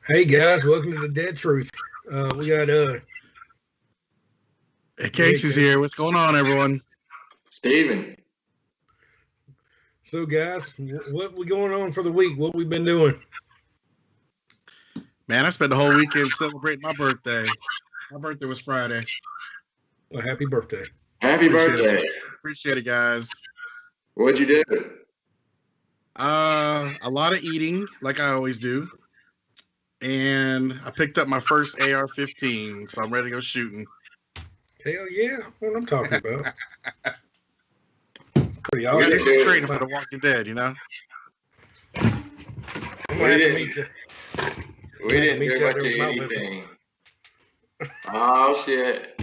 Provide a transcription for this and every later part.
Hey guys, welcome to the Dead Truth. We got Hey, Casey's here. What's going on, everyone? Steven. So guys, what we going on for the week? What we been doing? Man, I spent the whole weekend celebrating my birthday. My birthday was Friday. Well, happy birthday. Happy birthday. Appreciate it, guys. What'd you do? A lot of eating, like I always do. And I picked up my first AR-15, so I'm ready to go shooting. Hell yeah, what I'm talking about. Pretty I awesome. do some training for The Walking Dead, you know? I'm gonna have to meet you. We didn't do much of anything. Oh, shit.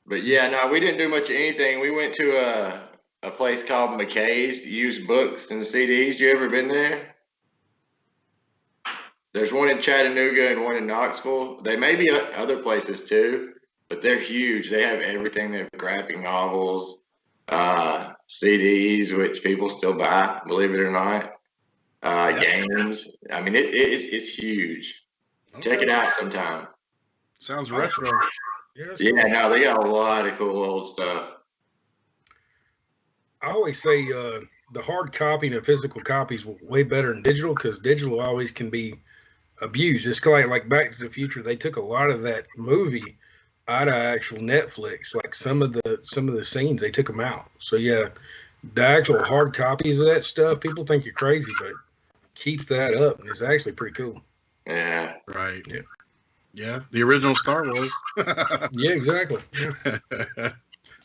But yeah, no, we didn't do much of anything. We went to a place called McKay's to use books and CDs. You ever been there? There's one in Chattanooga and one in Knoxville. They may be other places too, but they're huge. They have everything. They have graphic novels, CDs, which people still buy, believe it or not. Games. I mean, it's huge. Okay. Check it out sometime. Sounds retro. Yeah, no, they got a lot of cool old stuff. I always say the hard copy and the physical copies were way better than digital because digital always can be abused. It's like Back to the Future. They took a lot of that movie out of actual Netflix. Like some of the scenes, they took them out. So yeah, the actual hard copies of that stuff, people think you're crazy, but keep that up, and it's actually pretty cool. Yeah. Right. Yeah. Yeah. The original Star Wars. Yeah, exactly. Yeah.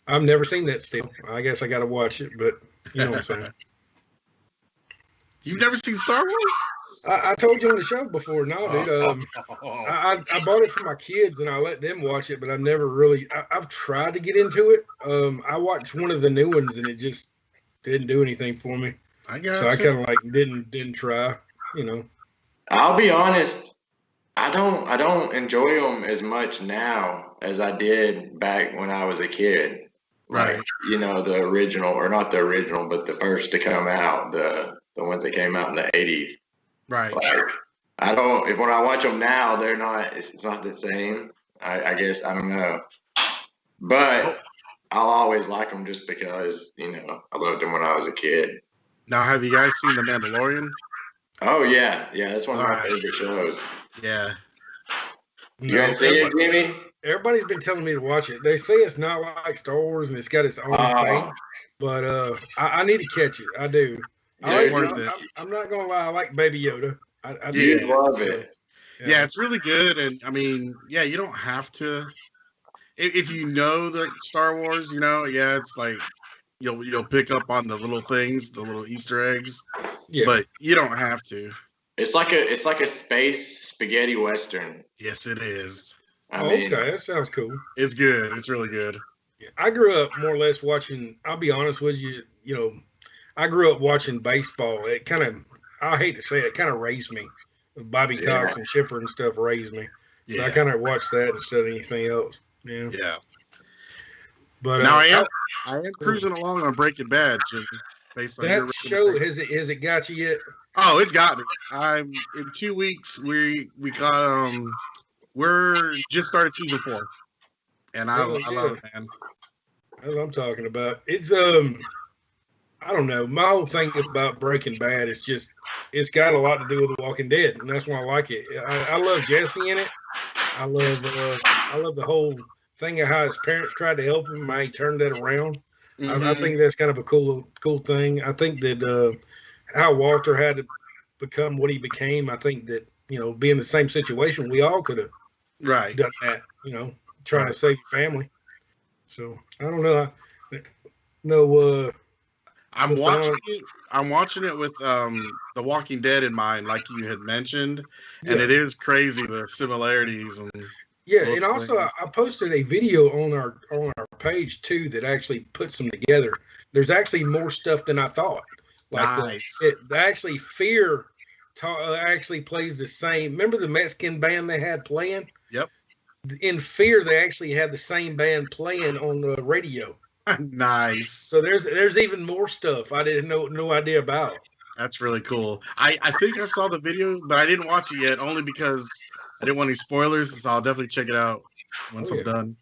I've never seen that still. I guess I got to watch it, but you know what I'm saying. You've never seen Star Wars? I told you on the show before. No, dude. I bought it for my kids and I let them watch it, but I've never really. I've tried to get into it. I watched one of the new ones and it just didn't do anything for me. I got so I kind of like didn't try. You know. I'll be honest. I don't enjoy them as much now as I did back when I was a kid. Right. Like, you know, the original, or not the original, but the first to come out, the ones that came out in the 80s. Right. Like, when I watch them now, it's not the same. I guess, I don't know. But I'll always like them just because, you know, I loved them when I was a kid. Now, have you guys seen The Mandalorian? Oh, yeah. Yeah, that's one of my favorite shows. Yeah. You haven't seen it, Jimmy? Everybody's been telling me to watch it. They say it's not like Star Wars and it's got its own thing, but I need to catch it. I do. I'm not gonna lie. I like Baby Yoda. I do love it. Yeah, it's really good, and I mean, yeah, you don't have to. If you know the Star Wars, you know, yeah, it's like you'll pick up on the little things, the little Easter eggs. Yeah. But you don't have to. It's like a space spaghetti western. Yes, it is. Okay, that sounds cool. It's good. It's really good. Yeah, I grew up more or less watching. I'll be honest with you. You know, I grew up watching baseball. It kind of, I hate to say it, kind of raised me. Bobby Cox and Chipper and stuff raised me. So I kind of watched that instead of anything else. Yeah. Yeah. But now I am cruising along on Breaking Bad, Jimmy. Based on that show, has it got you yet? Oh, it's got me. I'm in 2 weeks. We got we're just started season 4, and I love it, man. That's what I'm talking about. It's I don't know. My whole thing about Breaking Bad is just it's got a lot to do with The Walking Dead, and that's why I like it. I love Jesse in it. I love the whole thing of how his parents tried to help him, how he turned that around. I think that's kind of a cool thing. I think that how Walter had to become what he became. I think that, you know, being in the same situation, we all could have done that. You know, trying to save your family. So I don't know. I'm What's going watching on? it. I'm watching it with The Walking Dead in mind, like you had mentioned, and Yeah. it is crazy the similarities and Yeah, little and also things. I posted a video on our page too that actually puts them together. There's actually more stuff than I thought. Like Nice. it actually actually plays the same. Remember the Mexican band they had playing? Yep. In Fear, they actually had the same band playing on the radio. Nice. So there's even more stuff I didn't know no idea about. That's really cool. I think I saw the video, but I didn't watch it yet, only because I didn't want any spoilers. So I'll definitely check it out once I'm done.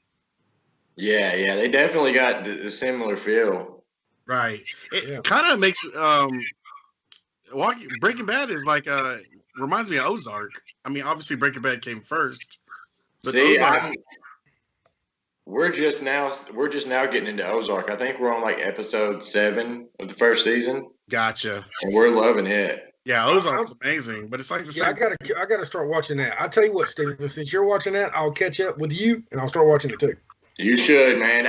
Yeah, they definitely got the similar feel. Right. It kind of makes Breaking Bad is like reminds me of Ozark. I mean, obviously Breaking Bad came first, but See, Ozark. we're just now getting into Ozark. I think we're on like episode 7 of the first season. Gotcha. And we're loving it. Yeah, Ozark's amazing, but it's like the same. I gotta start watching that. I'll tell you what, Steven, since you're watching that, I'll catch up with you and I'll start watching it too. You should, man.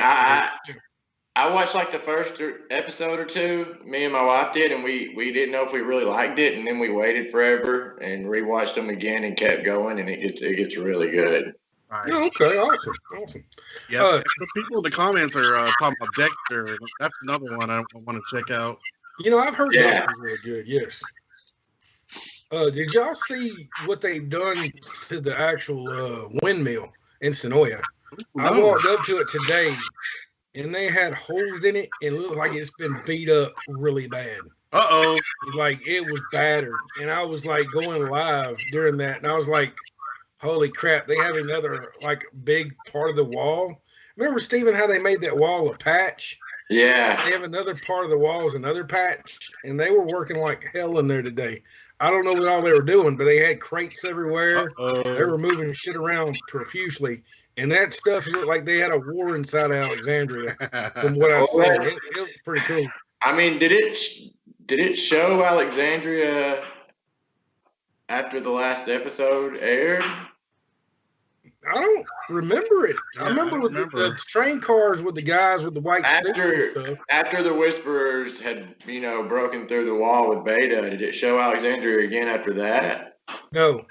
I watched like the first episode or two. Me and my wife did, and we didn't know if we really liked it, and then we waited forever and rewatched them again and kept going, and it gets really good. Right. Oh, okay, awesome. Yeah, the people in the comments are talking about Dexter. That's another one I want to check out. You know, I've heard Dexter's really good. Yes. Did y'all see what they've done to the actual windmill in Sonoya? I walked up to it today, and they had holes in it, and it looked like it's been beat up really bad. Uh-oh. Like, it was battered. And I was, like, going live during that, and I was like, holy crap, they have another, like, big part of the wall. Remember, Steven, how they made that wall a patch? Yeah. They have another part of the wall is another patch, and they were working like hell in there today. I don't know what all they were doing, but they had crates everywhere. They were moving shit around profusely, and that stuff looked like they had a war inside Alexandria. From what I said, it was pretty cool. I mean, did it show Alexandria after the last episode aired? I don't remember it. Yeah, I remember with the train cars with the guys with the white suits and stuff. After the Whisperers had, broken through the wall with Beta, did it show Alexandria again after that? No.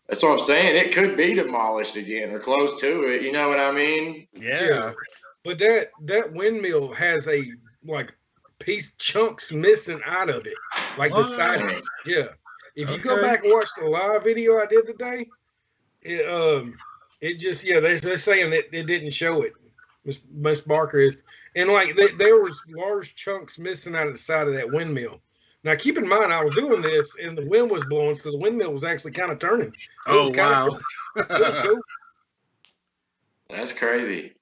That's what I'm saying. It could be demolished again or close to it. You know what I mean? Yeah. But that windmill has a chunks missing out of it, like the sidings. Yeah. If you go back and watch the live video I did today, it just they're saying that it didn't show it. Miss Barker is, and like there was large chunks missing out of the side of that windmill. Now keep in mind I was doing this and the wind was blowing, so the windmill was actually kind of turning. Oh wow! It was cool. That's crazy.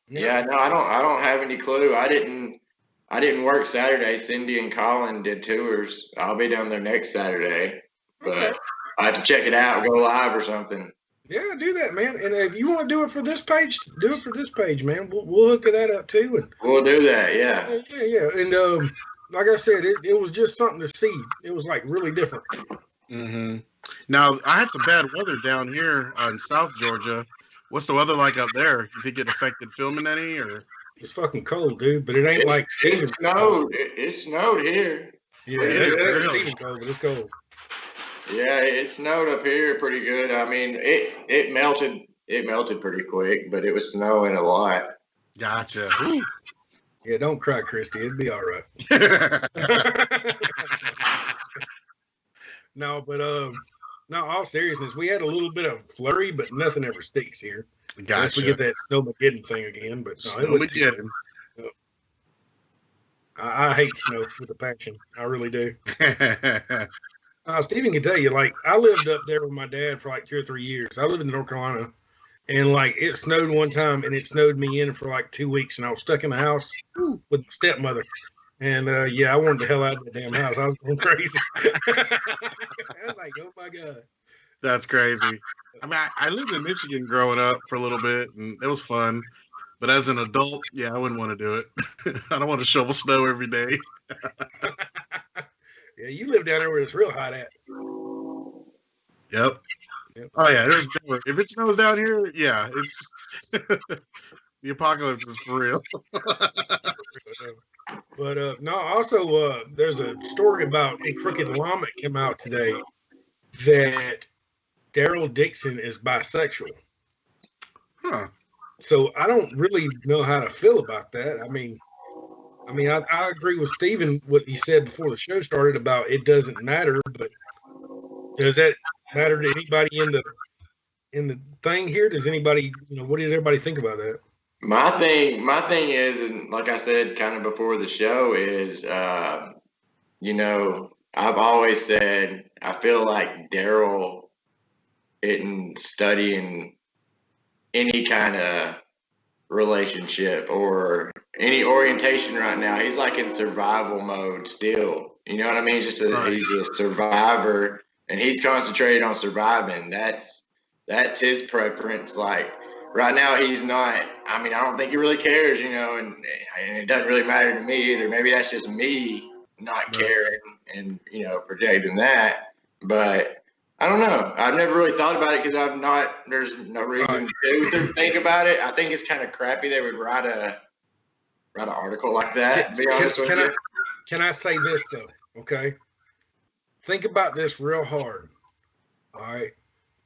Yeah, no, I don't have any clue. I didn't work Saturday. Cindy and Colin did tours. I'll be down there next Saturday, but I have to check it out, go live or something. Yeah, do that, man. And if you want to do it for this page, do it for this page, man. We'll hook that up too. And we'll do that, yeah. Yeah. And like I said, it was just something to see. It was like really different. Mm-hmm. Now I had some bad weather down here in South Georgia. What's the weather like up there? You think it affected filming any, or? It's fucking cold, dude. But it ain't like Steven. It snowed. It snowed here. Yeah, it ain't Steven cold, but it's cold. Yeah, it snowed up here pretty good. I mean, it melted. It melted pretty quick, but it was snowing a lot. Gotcha. Yeah, don't cry, Christy. It'll be all right. No, but no, all seriousness, we had a little bit of flurry, but nothing ever sticks here. Gotcha. Unless we get that Snowmageddon thing again, but no, Snowmageddon. I hate snow with a passion. I really do. Steven can tell you, like, I lived up there with my dad for like 2 or 3 years. I lived in North Carolina, and like it snowed one time, and it snowed me in for like 2 weeks, and I was stuck in the house with my stepmother. And I wanted the hell out of the damn house. I was going crazy. I was like, oh my God. That's crazy. I mean, I lived in Michigan growing up for a little bit, and it was fun. But as an adult, I wouldn't want to do it. I don't want to shovel snow every day. Yeah, you live down there where it's real hot at. Yep. Oh yeah, there's never, if it snows down here, it's the apocalypse is for real. But no, also there's a story about a Crooked Llama that came out today that Daryl Dixon is bisexual. Huh. So I don't really know how to feel about that. I mean, I agree with Steven what he said before the show started about it doesn't matter, but does that matter to anybody in the thing here? Does anybody, what does everybody think about that? My thing is, and like I said kind of before the show, is I've always said I feel like Daryl isn't studying any kind of relationship or any orientation right now. He's like in survival mode still. You know what I mean? He's a survivor, and he's concentrated on surviving. That's his preference. Like right now, he's not. I mean, I don't think he really cares. And it doesn't really matter to me either. Maybe that's just me not caring and projecting that. But I don't know. I've never really thought about it because there's no reason to think about it. I think it's kind of crappy they would write an article like that, to be honest with you. Can I say this, though? Okay. Think about this real hard. All right.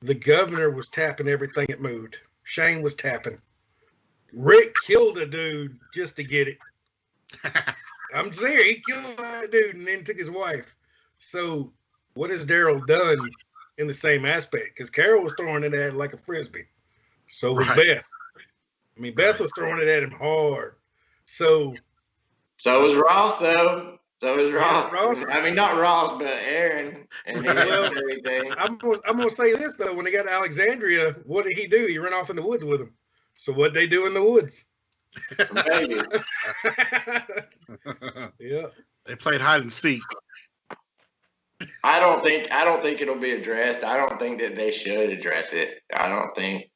The governor was tapping everything that moved. Shane was tapping. Rick killed a dude just to get it. I'm serious. He killed that dude and then took his wife. So what has Daryl done in the same aspect? Because Carol was throwing it at him like a frisbee. So was Beth. I mean, Beth was throwing it at him hard. So was Ross, though. So was Ross. I mean, not Ross, but Aaron. And everything. I'm gonna say this though. When they got to Alexandria, what did he do? He ran off in the woods with him. So what'd they do in the woods? Maybe. Yeah. They played hide and seek. I don't think it'll be addressed. I don't think that they should address it. I don't think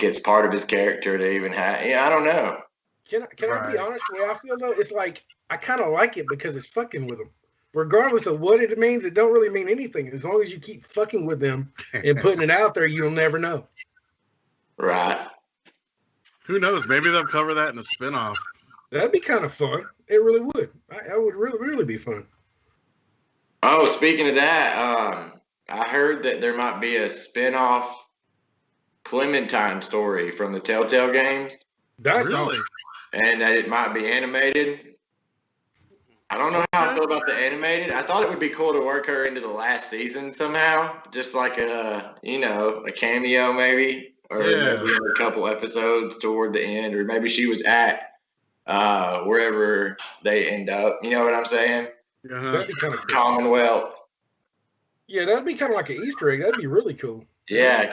it's part of his character to even have. I don't know. Can I be honest? The way I feel though, it's like I kind of like it because it's fucking with them. Regardless of what it means, it don't really mean anything. As long as you keep fucking with them and putting it out there, you'll never know. Right. Who knows? Maybe they'll cover that in a spinoff. That'd be kind of fun. It really would. I would really be fun. Oh, speaking of that, I heard that there might be a spinoff Clementine story from the Telltale games. That's really? awesome. And that it might be animated. I don't know how I feel about the animated. I thought it would be cool to work her into the last season somehow, just like a cameo maybe, or maybe a couple episodes toward the end, or maybe she was at wherever they end up. You know what I'm saying? That'd be kind of cool. Commonwealth. Yeah, that'd be kind of like an Easter egg. That'd be really cool. Yeah,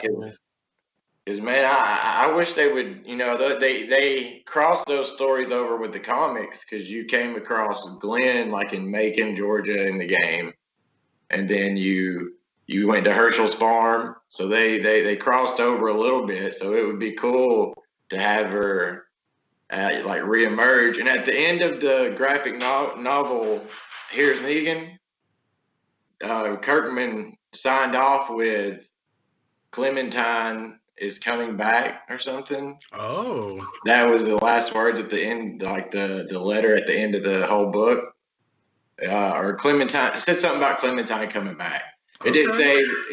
because man, I wish they would. They crossed those stories over with the comics because you came across Glenn like in Macon, Georgia, in the game, and then you went to Herschel's farm. So they crossed over a little bit. So it would be cool to have her like reemerge. And at the end of the graphic novel, Here's Negan, Kirkman signed off with Clementine is coming back or something. Oh. That was the last words at the end, like the letter at the end of the whole book. Or Clementine, it said something about Clementine coming back. It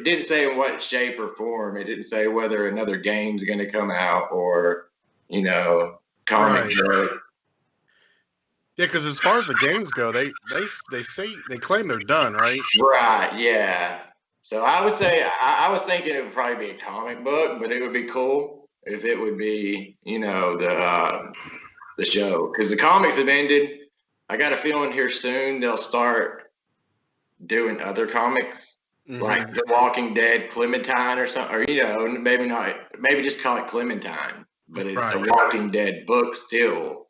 didn't say in what shape or form. It didn't say whether another game's going to come out or, comic book. Yeah, because as far as the games go, they claim they're done, right? Right. Yeah. So I would say I was thinking it would probably be a comic book, but it would be cool if it would be the show, because the comics have ended. I got a feeling here soon they'll start doing other comics like The Walking Dead, Clementine or something, or maybe not, maybe just call it Clementine, but it's a Walking Dead book still.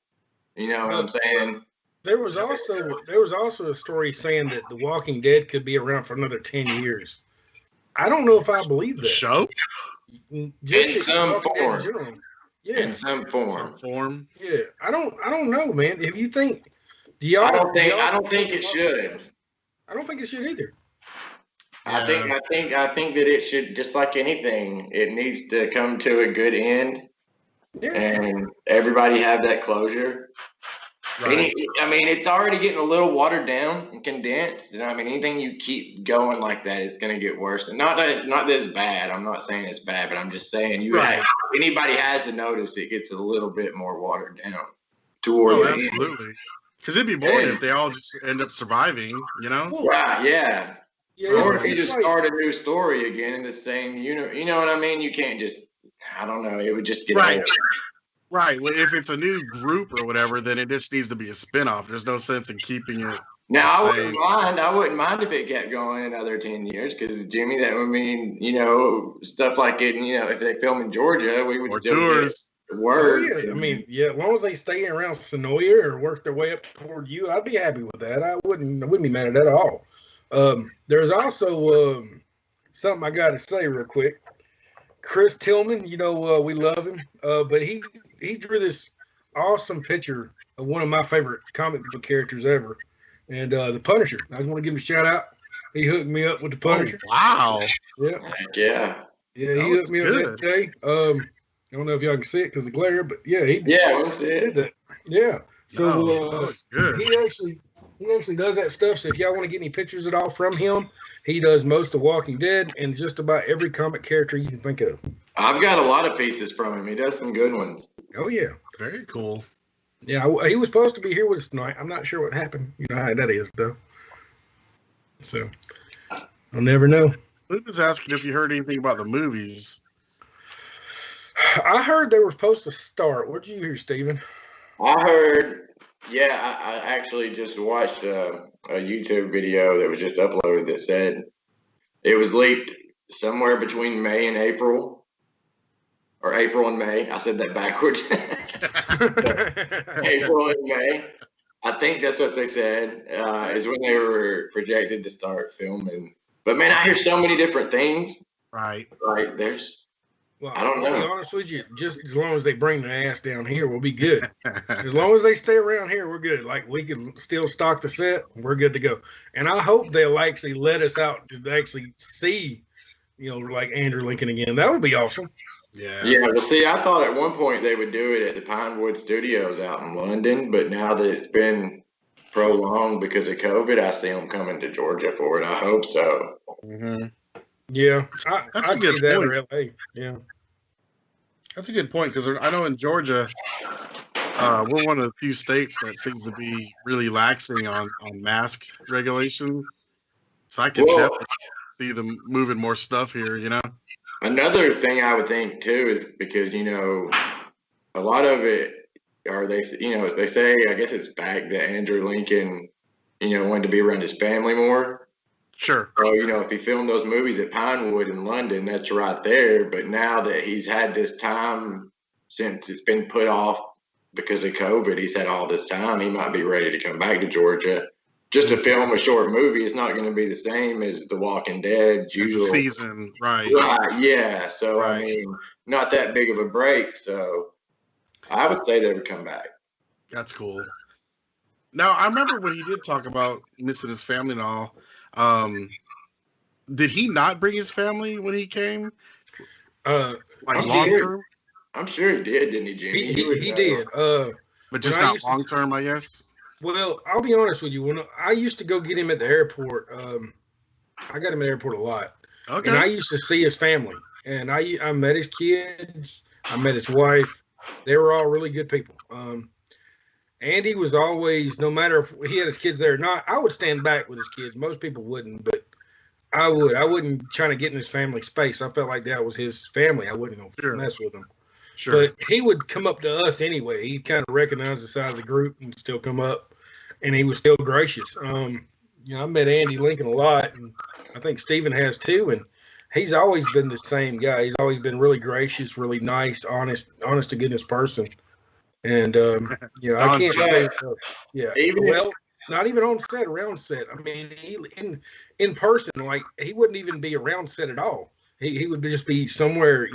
You know what I'm saying? There was also a story saying that The Walking Dead could be around for another 10 years. I don't know if I believe that. Show? Just in some form. In general. Yeah. In some form. Yeah. I don't know, man. If you think, I don't think it should. I don't think it should either. I think that it should, just like anything, it needs to come to a good end. Yeah. And everybody have that closure. Right. I mean, it's already getting a little watered down and condensed. I mean, anything you keep going like that, it's going to get worse. And not that it's bad. I'm not saying it's bad, but I'm just saying anybody has to notice it gets a little bit more watered down toward the end. Absolutely. Because it'd be boring if they all just end up surviving, you know? Right, yeah. Yeah, Or if you just start a new story again in the same you know what I mean? You can't just, I don't know, it would just get old. Right. Well, if it's a new group or whatever, then it just needs to be a spinoff. There's no sense in keeping it. Now, I wouldn't mind if it kept going another 10 years, because Jimmy, that would mean, stuff like it, if they film in Georgia, we would still tours. Word. Oh, yeah. I mean, as long as they stay around Sonoya or work their way up toward you, I'd be happy with that. I wouldn't be mad at that at all. There's also something I got to say real quick. Chris Tillman, we love him, but he drew this awesome picture of one of my favorite comic book characters ever, and the Punisher. I just want to give him a shout out. He hooked me up with the Punisher. Oh, wow. Yeah. He hooked me up that day. I don't know if y'all can see it because of the glare, but yeah, he did that. Yeah. So he actually does that stuff. So if y'all want to get any pictures at all from him, he does most of Walking Dead and just about every comic character you can think of. I've got a lot of pieces from him. He does some good ones. Oh yeah. Very cool. Yeah, he was supposed to be here with us tonight. I'm not sure what happened. You know how that is, though. So I'll never know. Luke was asking if you heard anything about the movies. I heard they were supposed to start. What did you hear, Steven? I heard, I actually just watched a YouTube video that was just uploaded that said it was leaked somewhere between May and April, or April and May. I said that backwards. April and May. I think that's what they said, is when they were projected to start filming. But man, I hear so many different things. Right. Like I don't know. To be honest with you, just as long as they bring their ass down here, we'll be good. As long as they stay around here, we're good. Like, we can still stock the set, we're good to go. And I hope they'll actually let us out to actually see, like Andrew Lincoln again. That would be awesome. Yeah. Yeah. Well, see, I thought at one point they would do it at the Pinewood Studios out in London, but now that it's been prolonged because of COVID, I see them coming to Georgia for it. I hope so. Mm-hmm. Yeah, that's I a good see that point. in LA. Yeah, that's a good point, because I know in Georgia, we're one of the few states that seems to be really laxing on mask regulation. So I can definitely see them moving more stuff here. Another thing I would think too is because a lot of it, or as they say, I guess it's back that Andrew Lincoln, wanted to be around his family more. Sure. So, if he filmed those movies at Pinewood in London, that's right there. But now that he's had this time since it's been put off because of COVID, he's had all this time, he might be ready to come back to Georgia. Just to film a short movie, it's not going to be the same as The Walking Dead usual season, right? Right, yeah. So, right. I mean, not that big of a break. So I would say they would come back. That's cool. Now, I remember when he did talk about missing his family and all. Did he not bring his family when he came? Long term? I'm sure he did, didn't he, Jimmy? He did. But just not long term, I guess. Well, I'll be honest with you. When I used to go get him at the airport, I got him at the airport a lot. Okay. And I used to see his family, and I met his kids. I met his wife. They were all really good people. Andy was always, no matter if he had his kids there or not, I would stand back with his kids. Most people wouldn't, but I would. I wouldn't try to get in his family space. I felt like that was his family. I wouldn't go mess with him. Sure. But he would come up to us anyway. He kind of recognized the side of the group and still come up, and he was still gracious. I met Andy Lincoln a lot, and I think Steven has too, and he's always been the same guy. He's always been really gracious, really nice, honest to goodness person. And I can't say, not even on set, around set. I mean, he in person, like he wouldn't even be around set at all. He would just be somewhere,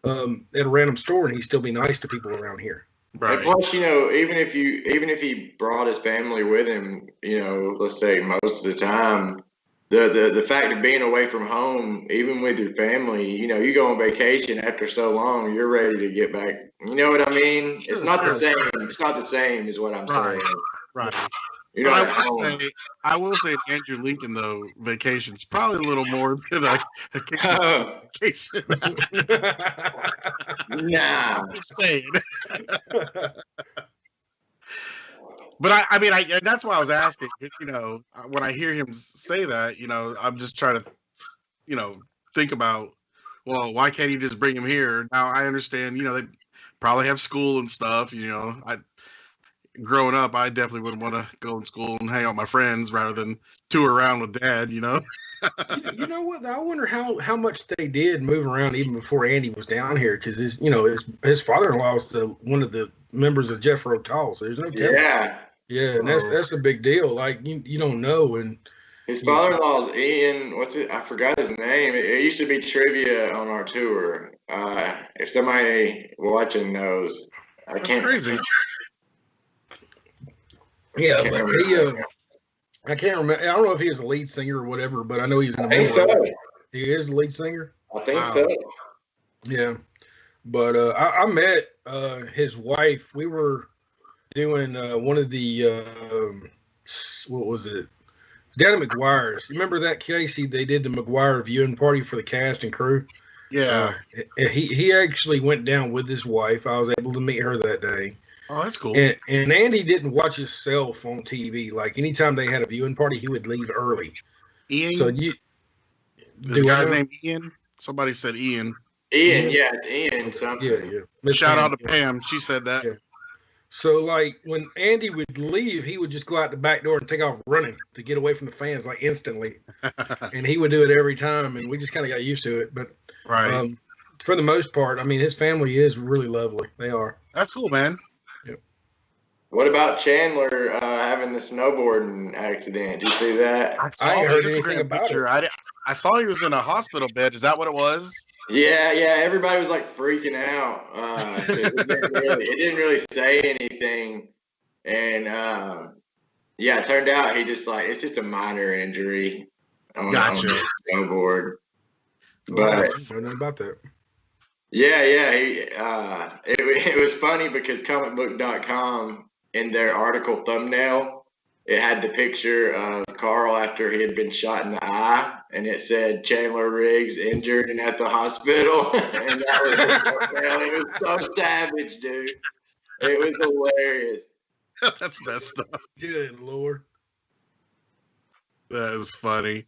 at a random store, and he'd still be nice to people around here. Right. And plus, even if he brought his family with him, let's say most of the time, the fact of being away from home, even with your family, you go on vacation after so long, you're ready to get back. You know what I mean? It's not the same. It's not the same, is what I'm saying. Right. You're But not at home. I will say Andrew Lincoln though, vacation's probably a little more than a case of vacation. Nah. I'm just saying. But I mean, and that's why I was asking. When I hear him say that, I'm just trying to, think about, well, why can't he just bring him here? Now I understand, they probably have school and stuff. Growing up, I definitely wouldn't want to go in school and hang out with my friends rather than tour around with Dad. You know what? I wonder how much they did move around even before Andy was down here, because his father-in-law was one of the members of Jethro Tull. So there's no telling. Yeah, and that's a big deal. Like you don't know. And his father-in-law is Ian. What's it? I forgot his name. It used to be trivia on our tour. If somebody watching knows, That's crazy. Yeah, but I can't remember. I don't know if he was the lead singer or whatever, but I know he's in the movie. So. He is the lead singer? I think so. Yeah. But I met his wife. We were doing one of the, what was it? Down at McGuire's. You remember that, Casey? They did the McGuire viewing party for the cast and crew. Yeah. He actually went down with his wife. I was able to meet her that day. Oh, that's cool. And Andy didn't watch himself on TV. Like anytime they had a viewing party, he would leave early. Ian? So this guy's name Ian? Somebody said Ian. Ian, yeah, it's Ian. Something. Yeah. Shout out to Pam. She said that. Yeah. So, like, when Andy would leave, he would just go out the back door and take off running to get away from the fans, like, instantly. And he would do it every time, and we just kind of got used to it. But for the most part, I mean, his family is really lovely. They are. That's cool, man. Yep. What about Chandler having the snowboarding accident? Did you see that? I ain't heard anything about it. I saw he was in a hospital bed. Is that what it was? Yeah. Everybody was like freaking out. It didn't really say anything, and it turned out he just it's just a minor injury on the snowboard. But I don't know about that. Yeah. It was funny because comicbook.com in their article thumbnail, it had the picture of Carl after he had been shot in the eye, and it said Chandler Riggs injured and at the hospital. And that was it was so savage, dude. It was hilarious. That's messed up. Good Lord. That is funny.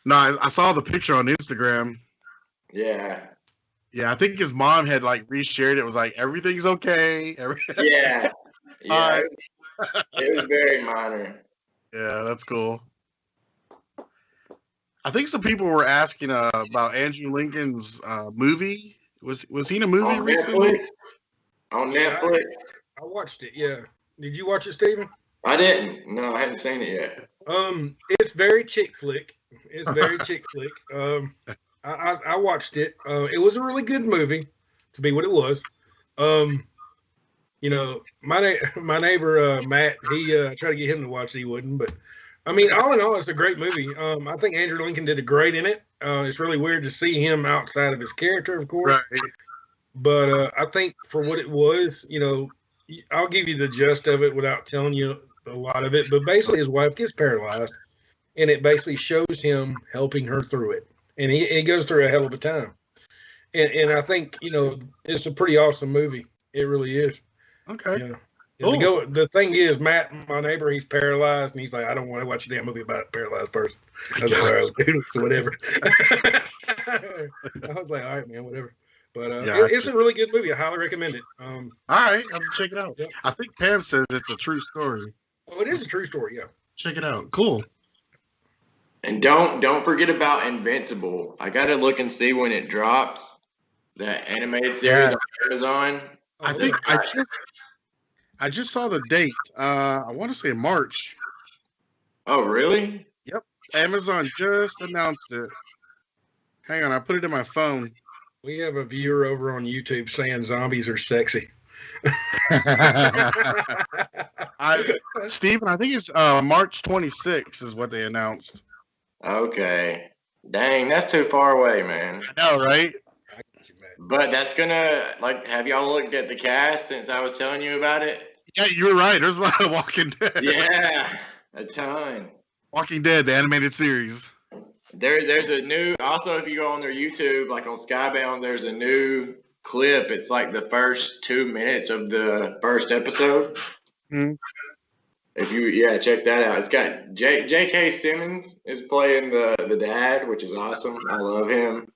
No, I saw the picture on Instagram. Yeah. Yeah, I think his mom had reshared it. It was like, everything's okay. Yeah. It was very minor. Yeah, that's cool. I think some people were asking about Andrew Lincoln's movie. Was he in a movie recently? On Netflix. I watched it. Yeah. Did you watch it, Steven? I didn't. No, I hadn't seen it yet. It's very chick flick. It's very chick flick. I watched it. It was a really good movie to be what it was. My neighbor Matt, he tried to get him to watch it, he wouldn't. But I mean, all in all, it's a great movie. I think Andrew Lincoln did a great in it. It's really weird to see him outside of his character, of course. Right. But I think for what it was, I'll give you the gist of it without telling you a lot of it. But basically, his wife gets paralyzed, and it basically shows him helping her through it. And he goes through a hell of a time. And I think, it's a pretty awesome movie. It really is. Okay. Cool. The thing is, Matt, my neighbor, he's paralyzed, and he's like, I don't want to watch a damn movie about a paralyzed person. I was like, all right, dude, so whatever. I was like, all right, man, whatever. But it's a really good movie. I highly recommend it. All right, I'll check it out. Yep. I think Pam says it's a true story. Oh, it is a true story, yeah. Check it out. Cool. And don't forget about Invincible. I got to look and see when it drops. That animated series on Amazon. I think I just saw the date. I want to say March. Oh, really? Yep. Amazon just announced it. Hang on, I put it in my phone. We have a viewer over on YouTube saying zombies are sexy. Steven, I think it's March 26th is what they announced. Okay. Dang, that's too far away, man. I know, right? I got you, Matt. But that's gonna like. Have y'all looked at the cast since I was telling you about it? Yeah, you were right. There's a lot of Walking Dead. Yeah, a ton. Walking Dead, the animated series. There's a new. Also, if you go on their YouTube, like on Skybound, there's a new clip. It's like the first 2 minutes of the first episode. Hmm. If you check that out. It's got J.K. Simmons is playing the dad, which is awesome. I love him.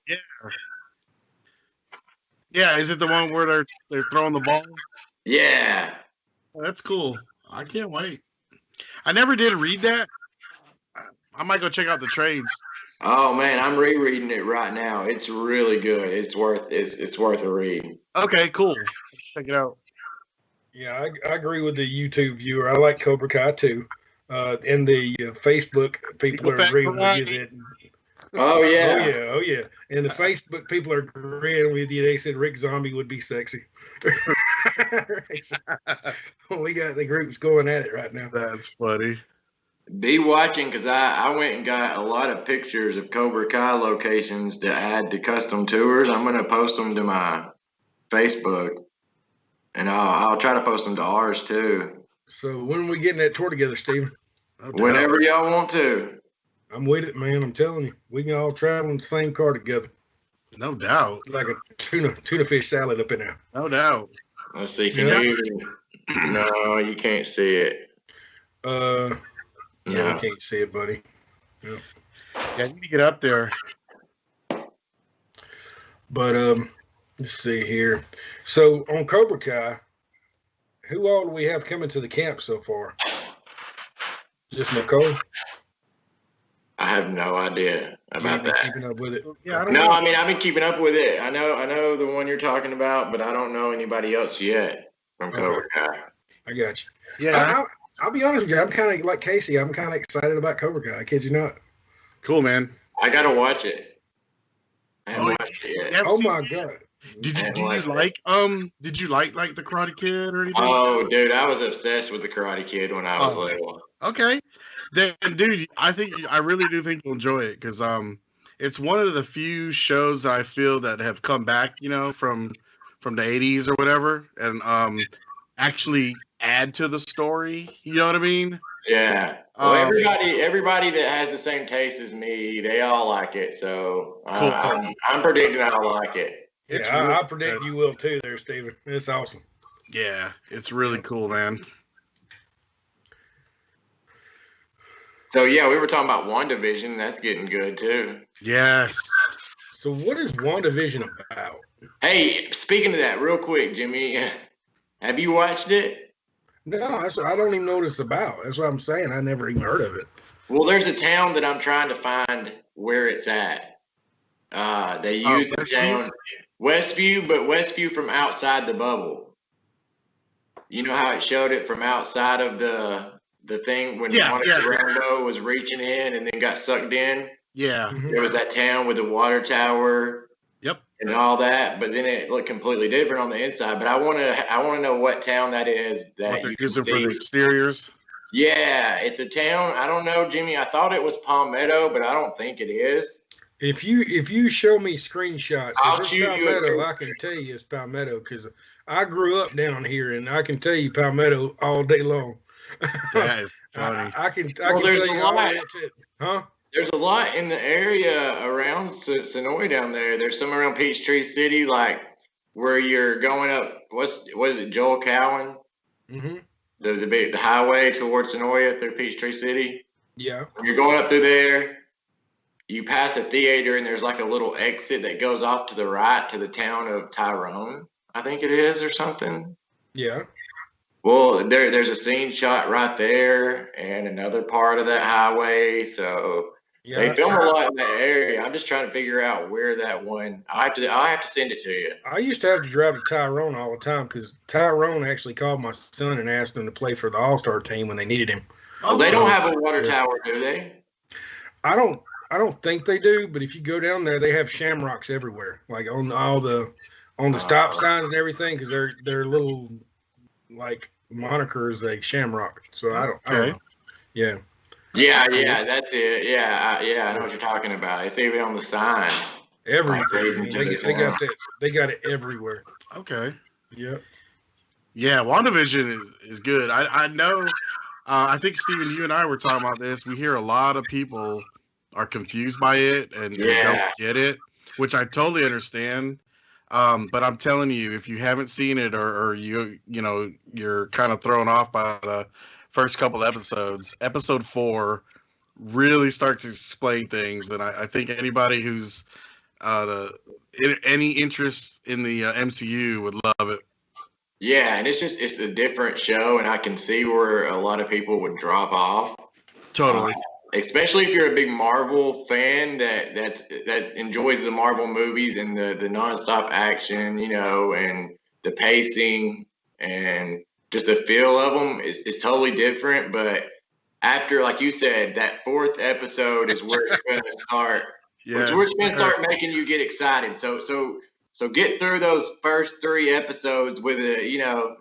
Yeah, is it the one where they're throwing the ball? Yeah. Oh, that's cool. I can't wait. I never did read that. I might go check out the trades. Oh man, I'm rereading it right now. It's really good. It's worth a read. Okay, cool. Check it out. Yeah, I agree with the YouTube viewer. I like Cobra Kai too. And the Facebook people are agreeing with you that. Oh yeah. Oh yeah. And the Facebook people are agreeing with you. They said Rick Zombie would be sexy. We got the groups going at it right now. That's funny. Be watching because I went and got a lot of pictures of Cobra Kai locations to add to custom tours. I'm gonna post them to my Facebook, and I'll try to post them to ours too. So when are we getting that tour together, Steven? Whenever y'all want to. I'm with it, man. I'm telling you, we can all travel in the same car together. No doubt. Like a tuna fish salad up in there. No doubt. Let's see. Can you? No, you can't see it. Yeah, No. I can't see it, buddy. Yeah, you need to get up there. But let's see here. So on Cobra Kai, who all do we have coming to the camp so far? Just Nicole? I have no idea about You that. keeping up with it? Yeah, I don't No, know. I mean I've been keeping up with it. I know the one you're talking about, but I don't know anybody else yet from Cobra Kai. I got you. Yeah, I'll be honest with you. I'm kind of like Casey. I'm kind of excited about Cobra Kai. I kid you not. cool, man. I gotta watch it. I haven't Oh, watched it yet. Haven't Oh seen- my god. Did you I do you like like did you like the Karate Kid or anything? Oh, dude, I was obsessed with the Karate Kid when I was Oh. little. Okay, then dude, I really do think you'll enjoy it because it's one of the few shows I feel that have come back, from the 80s or whatever, and actually add to the story. You know what I mean? Yeah. Well, Um, everybody that has the same taste as me, they all like it. So Cool. I'm predicting I'll like it. It's Yeah, I really predict good. you will too, there, Steven. It's awesome. Yeah, it's really cool, man. So yeah, we were talking about WandaVision. That's getting good too. Yes. So, what is WandaVision about? Hey, speaking of that, real quick, Jimmy, have you watched it? No, I don't even know what it's about. That's what I'm saying. I never even heard of it. Well, there's a town that I'm trying to find where it's at. They used the Westview? town Westview, but Westview from outside the bubble. You know how it showed it from outside of the thing when Monica Rambeau was reaching in and then got sucked in. Yeah. Mhm. There was that town with the water tower. Yep. And all that, but then it looked completely different on the inside. But I want to know what town that is that What they're you can using for see. the exteriors. Yeah, it's a town. I don't know, Jimmy. I thought it was Palmetto, but I don't think it is. If you show me screenshots, I'll if it's shoot you a Palmetto, picture. I can tell you it's Palmetto because I grew up down here and I can tell you Palmetto all day long. That is funny. I can Well, tell there's you a all lot. that's it. Huh? There's a lot in the area around Sonoy down there. There's some around Peachtree City, like where you're going up. What is it, Joel Cowan? Mm-hmm. The highway towards Sonoya through Peachtree City. Yeah. When you're going up through there, you pass a theater and there's like a little exit that goes off to the right to the town of Tyrone, I think it is, or something. Yeah. Well, there's a scene shot right there and another part of that highway. So Yeah. they film a lot in that area. I'm just trying to figure out where that one. I have to send it to you. I used to have to drive to Tyrone all the time because Tyrone actually called my son and asked him to play for the All-Star team when they needed him. Oh, they don't have a water tower, do they? I don't think they do, but if you go down there, they have shamrocks everywhere, like on the stop signs and everything, because they're little like monikers, like Shamrock. So I don't know. Yeah. Yeah, that's it. Yeah, I know what you're talking about. It's even on the sign. Everything. Raising Man, to they, the they got town. that. They got it everywhere. Okay. Yep. Yeah, WandaVision is good. I know. I think Steven, you and I were talking about this. We hear a lot of people are confused by it and don't Yeah. get it, which I totally understand. But I'm telling you, if you haven't seen it or you're kind of thrown off by the first couple episodes, episode 4 really starts to explain things, and I think anybody who's any interest in the MCU would love it. Yeah, and it's a different show, and I can see where a lot of people would drop off. Totally. Especially if you're a big Marvel fan that enjoys the Marvel movies and the nonstop action, and the pacing and just the feel of them is totally different. But after, like you said, that 4th episode is where it's going to start. Yes. Which we're going to start making you get excited. So get through those first 3 episodes with a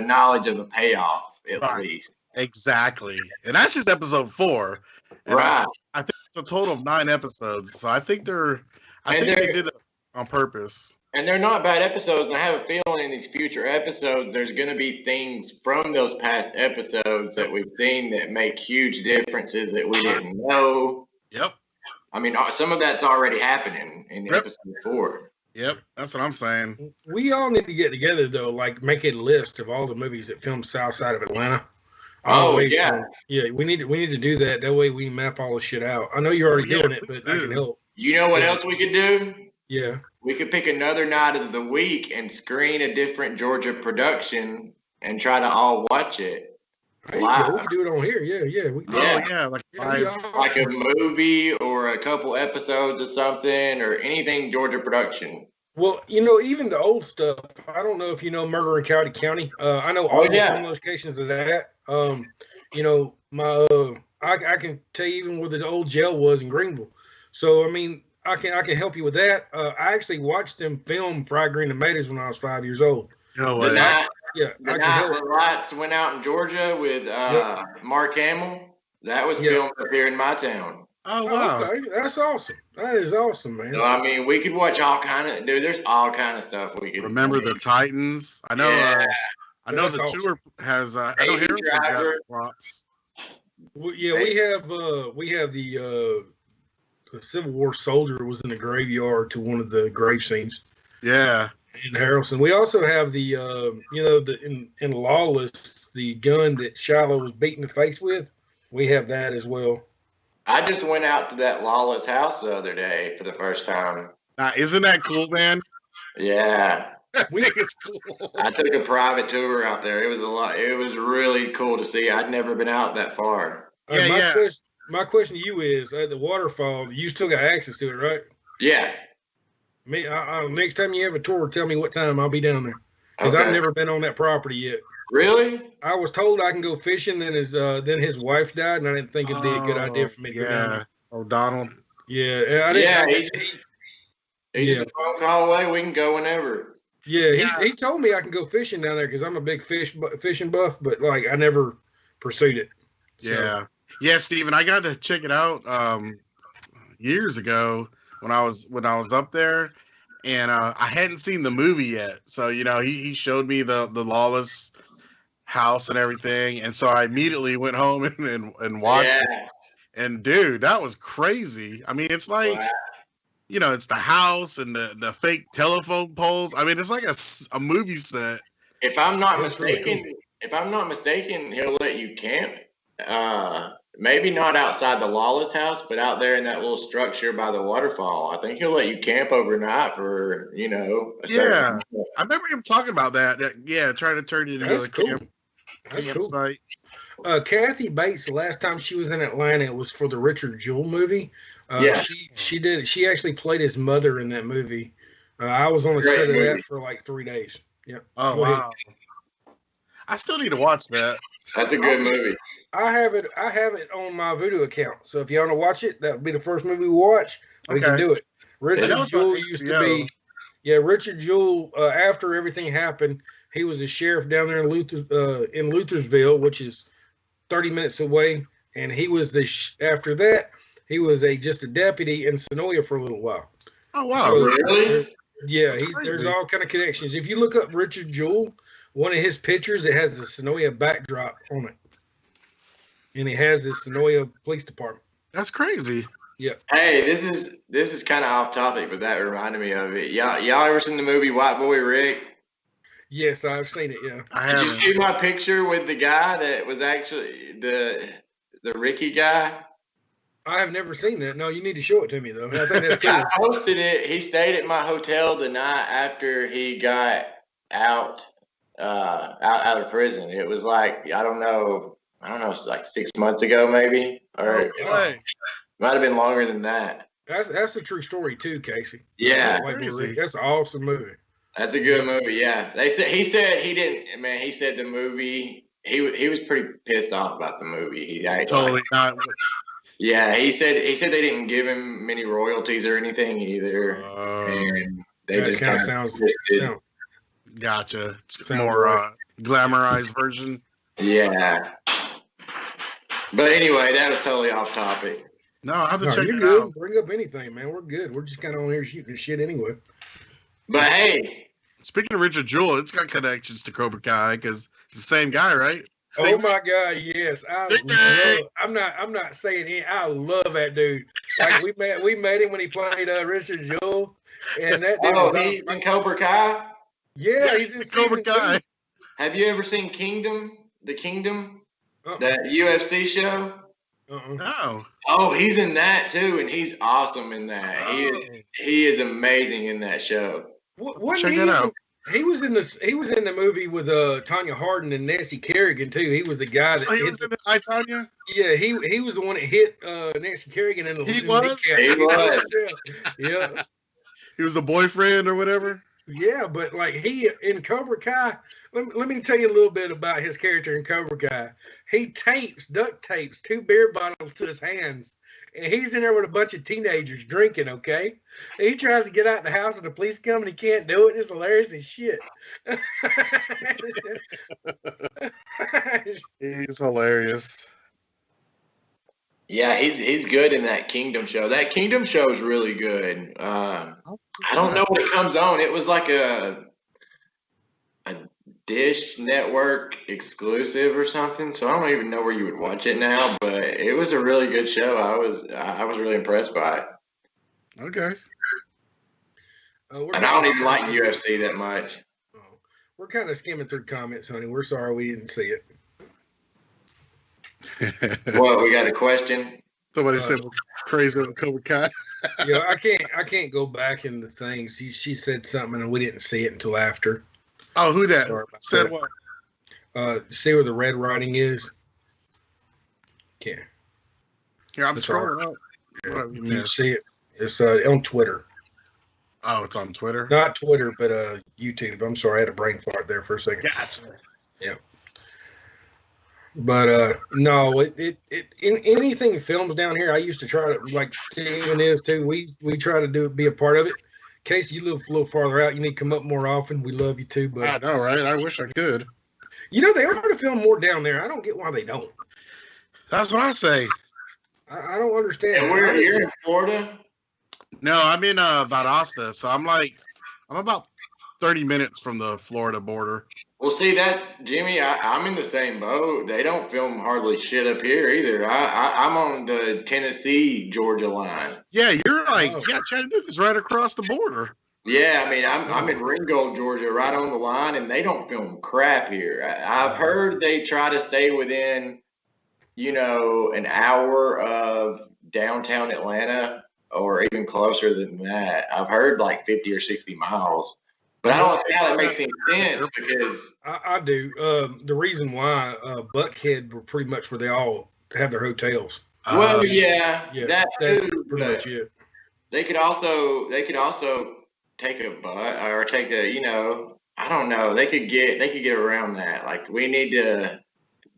knowledge of a payoff at least. Exactly, and that's just episode 4. And Right. I think it's a total of 9 episodes. So I think they did it on purpose. And they're not bad episodes. And I have a feeling in these future episodes, there's going to be things from those past episodes that we've seen that make huge differences that we didn't know. Yep. I mean, some of that's already happening in episode 4. Yep, that's what I'm saying. We all need to get together though, like make a list of all the movies that filmed south side of Atlanta. Yeah. We need to do that. That way we map all the shit out. I know you're already doing it, but I can help. You know what else we could do? Yeah. We could pick another night of the week and screen a different Georgia production and try to all watch it. Hey, yeah, we can do it on here. Yeah. Like a movie or a couple episodes of something or anything Georgia production. Well, even the old stuff. I don't know if you know Murder in Cowdy County. I know all the home locations of that. I can tell you even where the old jail was in Greenville. So I mean, I can help you with that. I actually watched them film Fried Green Tomatoes when I was 5 years old. No way. The night the lights went out in Georgia with Mark Hamill. That was filmed up here in my town. Oh wow, okay. That's awesome. That is awesome, man. So, I mean, we could watch all kind of there's all kind of stuff we could remember. The Titans. I know. I know the tour has. I know Harrison got props. Well, yeah, we have the Civil War soldier was in the graveyard to one of the grave scenes. Yeah. In Harrelson. We also have the in Lawless, the gun that Shiloh was beating the face with. We have that as well. I just went out to that Lawless house the other day for the first time. Isn't that cool, man? Yeah. It's cool. I took a private tour out there. It was a lot. It was really cool to see. I'd never been out that far. My question to you is, at the waterfall, you still got access to it, right? Yeah. Next time you have a tour, tell me what time. I'll be down there because I've never been on that property yet. Really? I was told I can go fishing. Then his wife died, and I didn't think it'd be a good idea for me to go down there. O'Donnell. Yeah, he's a phone call away. We can go whenever. Yeah, he told me I can go fishing down there because I'm a big fishing buff, but like I never pursued it. So. Yeah, Steven, I got to check it out years ago when I was up there, and I hadn't seen the movie yet. So he showed me the Lawless house and everything, and so I immediately went home and watched it. And dude, that was crazy. I mean, it's like it's the house and the fake telephone poles. I mean, it's like a movie set. If I'm not mistaken, he'll let you camp. Maybe not outside the Lawless house, but out there in that little structure by the waterfall. I think he'll let you camp overnight for, I remember him talking about that. Trying to turn it into a camp. That's campsite. Cool. Kathy Bates, the last time she was in Atlanta, it was for the Richard Jewell movie. She actually played his mother in that movie. I was on the set of that for like 3 days. Yeah. Oh, wow. I still need to watch that. That's a good movie. I have it on my Vudu account. So if you want to watch it, that would be the first movie we watch. We can do it. Richard Jewell used to be, Richard Jewell. After everything happened, he was a sheriff down there in Luthersville, which is 30 minutes away, and he was after that he was just a deputy in Sonoya for a little while. Oh wow! So, Really? Yeah, That's there's crazy. all kind of connections. If you look up Richard Jewell, one of his pictures, it has the Sonoya backdrop on it, and it has the Sonoya Police Department. That's crazy. Yeah. Hey, this is kind of off topic, but that reminded me of it. Y'all ever seen the movie White Boy Rick? Yes, I've seen it. Yeah. I Did you haven't. see my picture with the guy that was actually the Ricky guy? I have never seen that. No, you need to show it to me though. I think that's I cool. posted it. He stayed at my hotel the night after he got out of prison. It was like I don't know, it's like 6 months ago maybe, or it Hey, might have been longer than that. That's a true story too, Casey. Yeah, That's, crazy. That's an awesome movie. that's a good movie. Yeah, he said he didn't. Man, he said the movie. He was pretty pissed off about the movie. He's totally not. Yeah, he said they didn't give him many royalties or anything either, and they That just kind kind of of sounds. Gotcha. It's Sounds more right. glamorized version. yeah. But anyway, that was totally off topic. No, I have to No, check you're it good. out. Bring up anything, man. We're good. We're just kind of on here shooting the shit anyway. But hey, Speaking of Richard Jewell, it's got connections to Cobra Kai because it's the same guy, right? Oh my God, yes. I'm not saying it. I love that dude. Like we met him when he played Richard Jewell, and that dude was he's awesome. in Cobra Kai. Yeah, he's in a Cobra season Kai. 2. Have you ever seen The Kingdom, Uh-uh. that UFC show? Uh-uh. No. Oh, he's in that too, and he's awesome in that. Oh. He is amazing in that show. What Check that out. He was in the movie with Tanya Hardin and Nancy Kerrigan too. He was the guy that Oh, he hit was in I, Tanya? yeah, he was the one that hit Nancy Kerrigan in the He in the was? kneecap. He was. Yeah. He was the boyfriend or whatever? Yeah, but like he in Cobra Kai, let me tell you a little bit about his character in Cobra Kai. He duct tapes 2 beer bottles to his hands, and he's in there with a bunch of teenagers drinking. Okay, and he tries to get out the house, and the police come, and he can't do it. It's hilarious as shit. He's hilarious. Yeah, he's good in that Kingdom show. That Kingdom show is really good. I don't know when it comes on. It was like a Dish Network exclusive or something. So I don't even know where you would watch it now. But it was a really good show. I was really impressed by it. Okay. And I don't even like UFC that much. We're kind of skimming through comments, honey. We're sorry we didn't see it. What, we got a question? Somebody said we're crazy with Cobra Kai. Yeah, I can't go back in the things. She said something and we didn't see it until after. Oh, who that? Sorry about Said that. what? See where the red writing is? Okay. Here, I'm That's scrolling up. What You we can missed? see it. It's on Twitter. Oh, it's on Twitter. Not Twitter, but YouTube. I'm sorry, I had a brain fart there for a second. Gotcha. But no, anything films down here, I used to try to, like Steven is too. We try to be a part of it. Casey, you live a little farther out. You need to come up more often. We love you too, but I know, right? I wish I could. you know they ought to film more down there. I don't get why they don't. That's what I say. I don't understand. And you're in Florida? No, I'm in Valdosta, so I'm about 30 minutes from the Florida border. Well, see, that's Jimmy. I'm in the same boat. They don't film hardly shit up here either. I'm on the Tennessee Georgia line. Yeah, you're like, Oh. yeah, Chattanooga's right across the border. Yeah, I mean, I'm in Ringgold, Georgia, right on the line, and they don't film crap here. I've heard they try to stay within, an hour of downtown Atlanta, or even closer than that. I've heard like 50 or 60 miles. But I don't see how that makes any sense because I do. The reason why Buckhead were pretty much where they all have their hotels. well, Yeah, that that's too. pretty but much it. They could also take a bus or take I don't know. They could get around that. Like we need to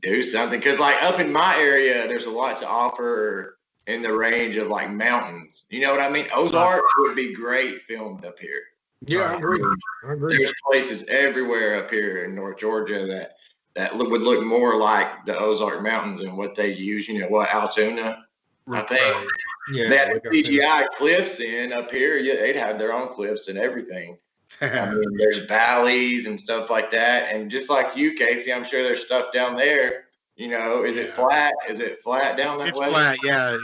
do something because like up in my area, there's a lot to offer in the range of like mountains. You know what I mean? Ozark would be great filmed up here. Yeah, I agree. There's places everywhere up here in North Georgia that that would look more like the Ozark Mountains and what they use. You know what, Altoona, I think. Right. Yeah, They had like I said. CGI cliffs in up here. Yeah, they'd have their own cliffs and everything. I mean, there's valleys and stuff like that. And just like you, Casey, I'm sure there's stuff down there. You know, is it flat? Is it flat down that It's way? flat, yeah.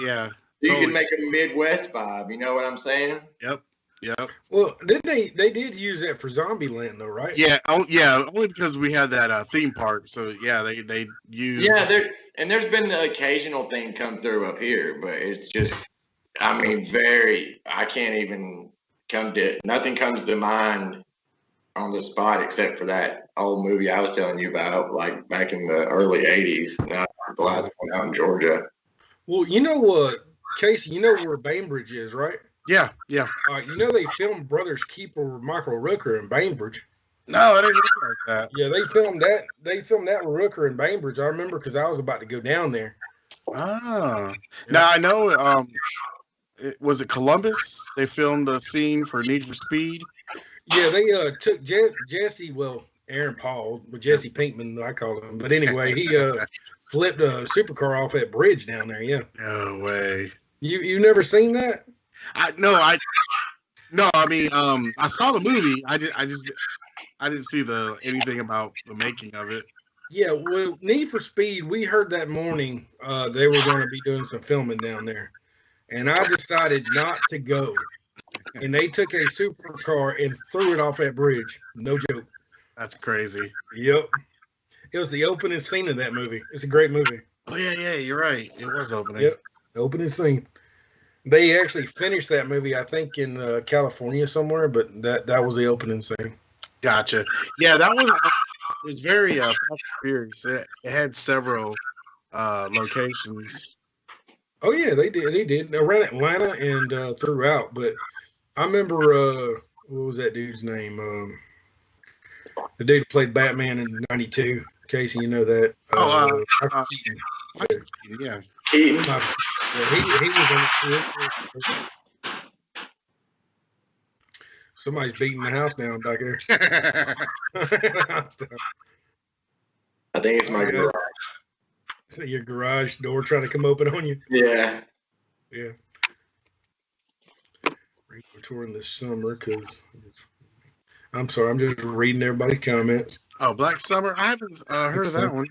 You Totally. can make a Midwest vibe. You know what I'm saying? Yep. Well, didn't they did use that for Zombieland though, right? Yeah. Oh, yeah. Only because we had that theme park. So yeah, they used. Yeah, there's been the occasional thing come through up here, but it's just, I mean, I can't even nothing comes to mind on the spot except for that old movie I was telling you about, like back in the early '80s. The last one out in Georgia. Well, you know what, Casey? You know where Bainbridge is, right? Yeah. You know they filmed Brothers Keeper with Michael Rooker in Bainbridge. No, I didn't realize that. Yeah, they filmed that. They filmed that with Rooker in Bainbridge. I remember because I was about to go down there. Ah. Now I know. Was it Columbus? They filmed a scene for Need for Speed. Yeah, they took Jesse. Well, Aaron Paul, but Jesse Pinkman, I call him. But anyway, he flipped a supercar off that bridge down there. Yeah. No way. You never seen that? I mean, I saw the movie. I didn't see anything about the making of it. Yeah, well, Need for Speed, we heard that morning they were going to be doing some filming down there. And I decided not to go. And they took a supercar and threw it off that bridge. No joke. That's crazy. Yep. It was the opening scene of that movie. It's a great movie. Oh, yeah, you're right. It was opening. Yep, the opening scene. They actually finished that movie, I think, in California somewhere, but that was the opening scene. Gotcha. Yeah, that was very Fast and Furious. It had several locations. Oh yeah, they did around Atlanta and throughout. But I remember what was that dude's name? The dude who played Batman in '92. Casey, you know that? Keaton. Yeah. Keaton. Yeah, he was on it. Somebody's beating the house down back there. I think it's my garage. So your garage door trying to come open on you? Yeah. Yeah. We're touring this summer because I'm sorry, I'm just reading everybody's comments. Oh, Black Summer? I haven't heard of that one.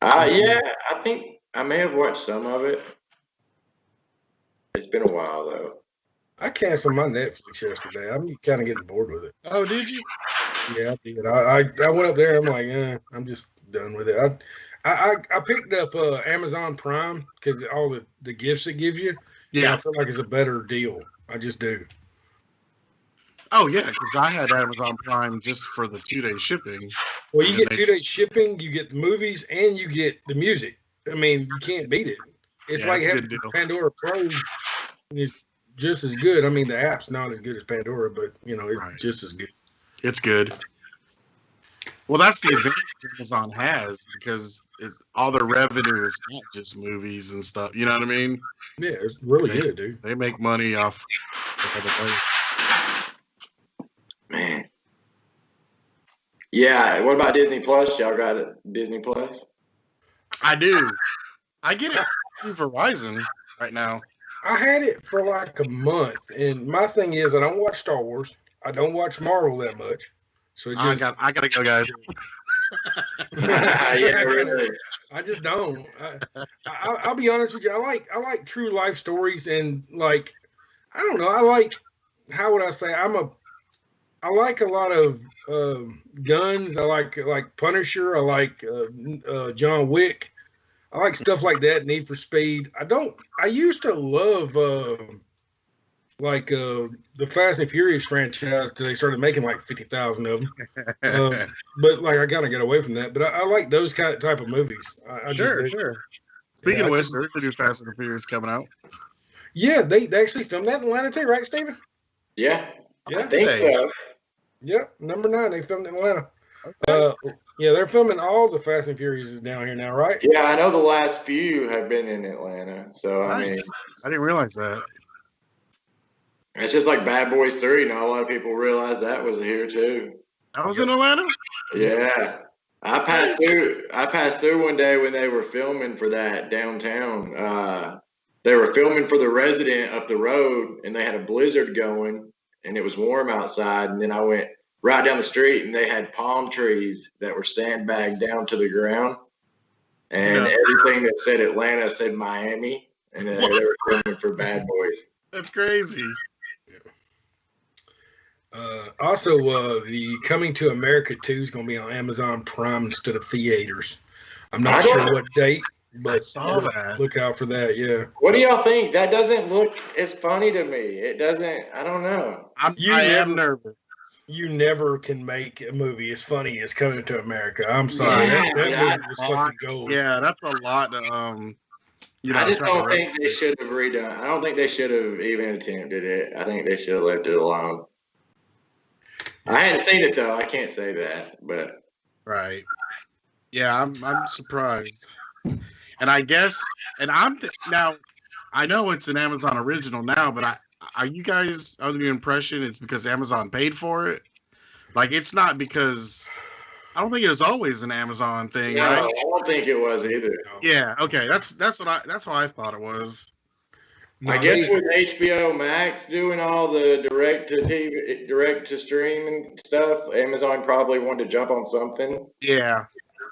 Yeah, I think I may have watched some of it. It's been a while though. I canceled my Netflix yesterday. I'm kind of getting bored with it. Oh, did you? Yeah, I did. I went up there. I'm like, I'm just done with it. I picked up Amazon Prime because all the gifts it gives you. Yeah, I feel like it's a better deal. I just do. Oh yeah, because I had Amazon Prime just for the 2-day shipping. Well, you get 2-day shipping, you get the movies, and you get the music. I mean, you can't beat it. It's like having Pandora Pro is just as good. I mean, the app's not as good as Pandora, but it's just as good. It's good. Well, that's the advantage Amazon has because all their revenue is not just movies and stuff. You know what I mean? Yeah, it's really good, dude. They make money off other things. Man. Yeah. What about Disney Plus? Y'all got it? Disney Plus? I do. I get it through Verizon right now. I had it for like a month, and my thing is, I don't watch Star Wars. I don't watch Marvel that much. So I gotta go, guys. Yeah, really. I just don't. I'll be honest with you. I like true life stories, and like I don't know. I like, how would I say? I like a lot of guns. I like Punisher. I like John Wick. I like stuff like that. Need for Speed. I used to love the Fast and Furious franchise till they started making like 50,000 of them. But like I gotta get away from that. But I like those type of movies. Sure. Speaking of which, there's the new Fast and Furious coming out. Yeah, they actually filmed that in Atlanta too, right, Steven? Yeah. Yeah. I think so. Yeah, number 9. They filmed in Atlanta. Okay. Yeah, they're filming all the Fast and Furious is down here now, right? Yeah, I know the last few have been in Atlanta. So nice. I mean, I didn't realize that. It's just like Bad Boys 3. Not a lot of people realize that was here too. That was in Atlanta? Yeah. I passed through one day when they were filming for that downtown. They were filming for The Resident up the road, and they had a blizzard going, and it was warm outside. And then I went right down the street, and they had palm trees that were sandbagged down to the ground, and everything that said Atlanta said Miami, and then they were filming for Bad Boys. That's crazy. Also, the Coming to America 2 is going to be on Amazon Prime instead of theaters. I'm not sure what date, but I saw that. Look out for that. Yeah. What do y'all think? That doesn't look as funny to me. It doesn't. I don't know. I am nervous. You never can make a movie as funny as Coming to America. I'm sorry. Yeah, that movie was fucking gold. Yeah, that's a lot. I just don't think they should have redone. I don't think they should have even attempted it. I think they should have left it alone. I hadn't seen it though. I can't say that, but right. Yeah, I'm surprised, and I guess, and I'm now. I know it's an Amazon original now, but are you guys under the impression it's because Amazon paid for it? Like, it's not because I don't think it was always an Amazon thing. No, right? I don't think it was either. Yeah. Okay. That's how I thought it was. I guess with HBO Max doing all the direct to TV, direct to stream and stuff, Amazon probably wanted to jump on something. Yeah.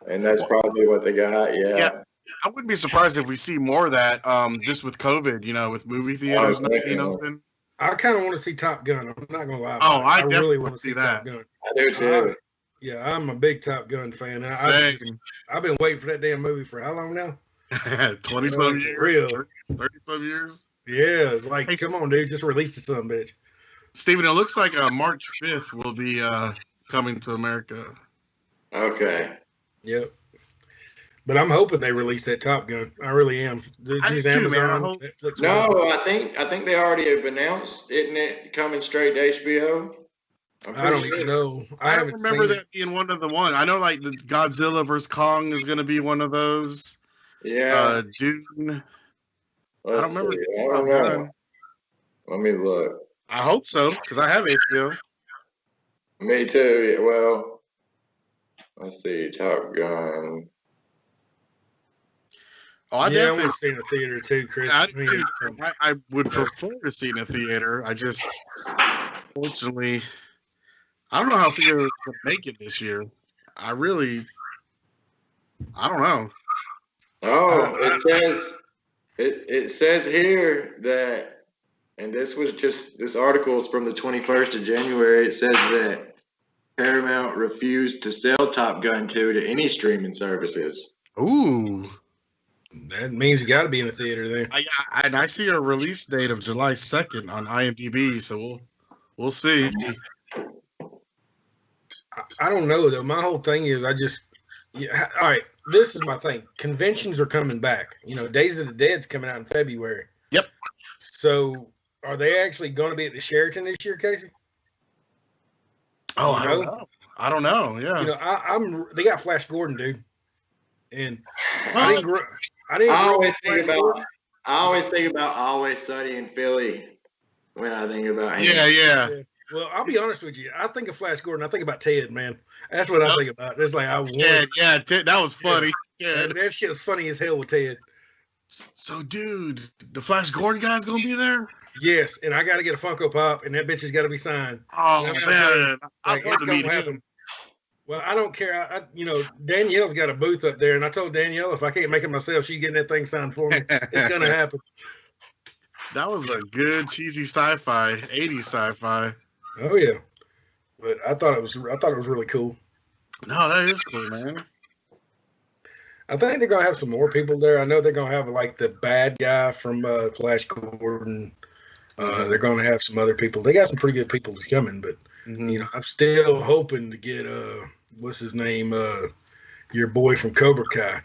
And that's probably what they got. Yeah. I wouldn't be surprised if we see more of that. Just with COVID, with movie theaters not being open. I kind of want to see Top Gun. I'm not gonna lie. I really want to see Top Gun. I do too. Yeah, I'm a big Top Gun fan. I've been waiting for that damn movie for how long now? 20-some years. 30-some years. Yeah, it's like, come on, dude, just release the son, bitch. Steven, it looks like March 5th will be coming to America. Okay. Yep. But I'm hoping they release that Top Gun. I really am. Amazon, Netflix. No, I think they already have announced, isn't it, coming straight to HBO? I don't even know. I don't remember that being one of the ones. I know, like, the Godzilla vs. Kong is going to be one of those. Yeah. Dune. I don't remember. I don't know. Let me look. I hope so, because I have HBO. Me too. Well, let's see. Top Gun. Oh, I definitely want to see in the theater too, Chris. I would prefer to see in a theater. I just, fortunately, I don't know how theater is going to make it this year. I don't know. Oh, it says here that, and this article is from the 21st of January. It says that Paramount refused to sell Top Gun 2 to any streaming services. Ooh. That means you got to be in the theater then. And I see a release date of July 2nd on IMDb, so we'll see. I don't know, though. My whole thing is all right, this is my thing. Conventions are coming back. Days of the Dead's coming out in February. Yep. So are they actually going to be at the Sheraton this year, Casey? Oh, I don't know. I don't know. Yeah. They got Flash Gordon, dude. And I always think about Always Sunny in Philly when I think about him. Yeah. Well, I'll be honest with you. I think of Flash Gordon. I think about Ted, man. That's what I think about. It's like Ted, that was funny. Yeah. That shit was funny as hell with Ted. So, dude, the Flash Gordon guy's gonna be there? Yes, and I got to get a Funko Pop, and that bitch has got to be signed. Oh man, I want to meet him. Well, I don't care. Danielle's got a booth up there, and I told Danielle if I can't make it myself, she's getting that thing signed for me. It's gonna happen. That was a good cheesy sci-fi, 80s sci-fi. Oh yeah, but I thought it was really cool. No, that is cool, man. I think they're gonna have some more people there. I know they're gonna have like the bad guy from Flash Gordon. They're gonna have some other people. They got some pretty good people coming, but I'm still hoping to get what's his name? Your boy from Cobra Kai.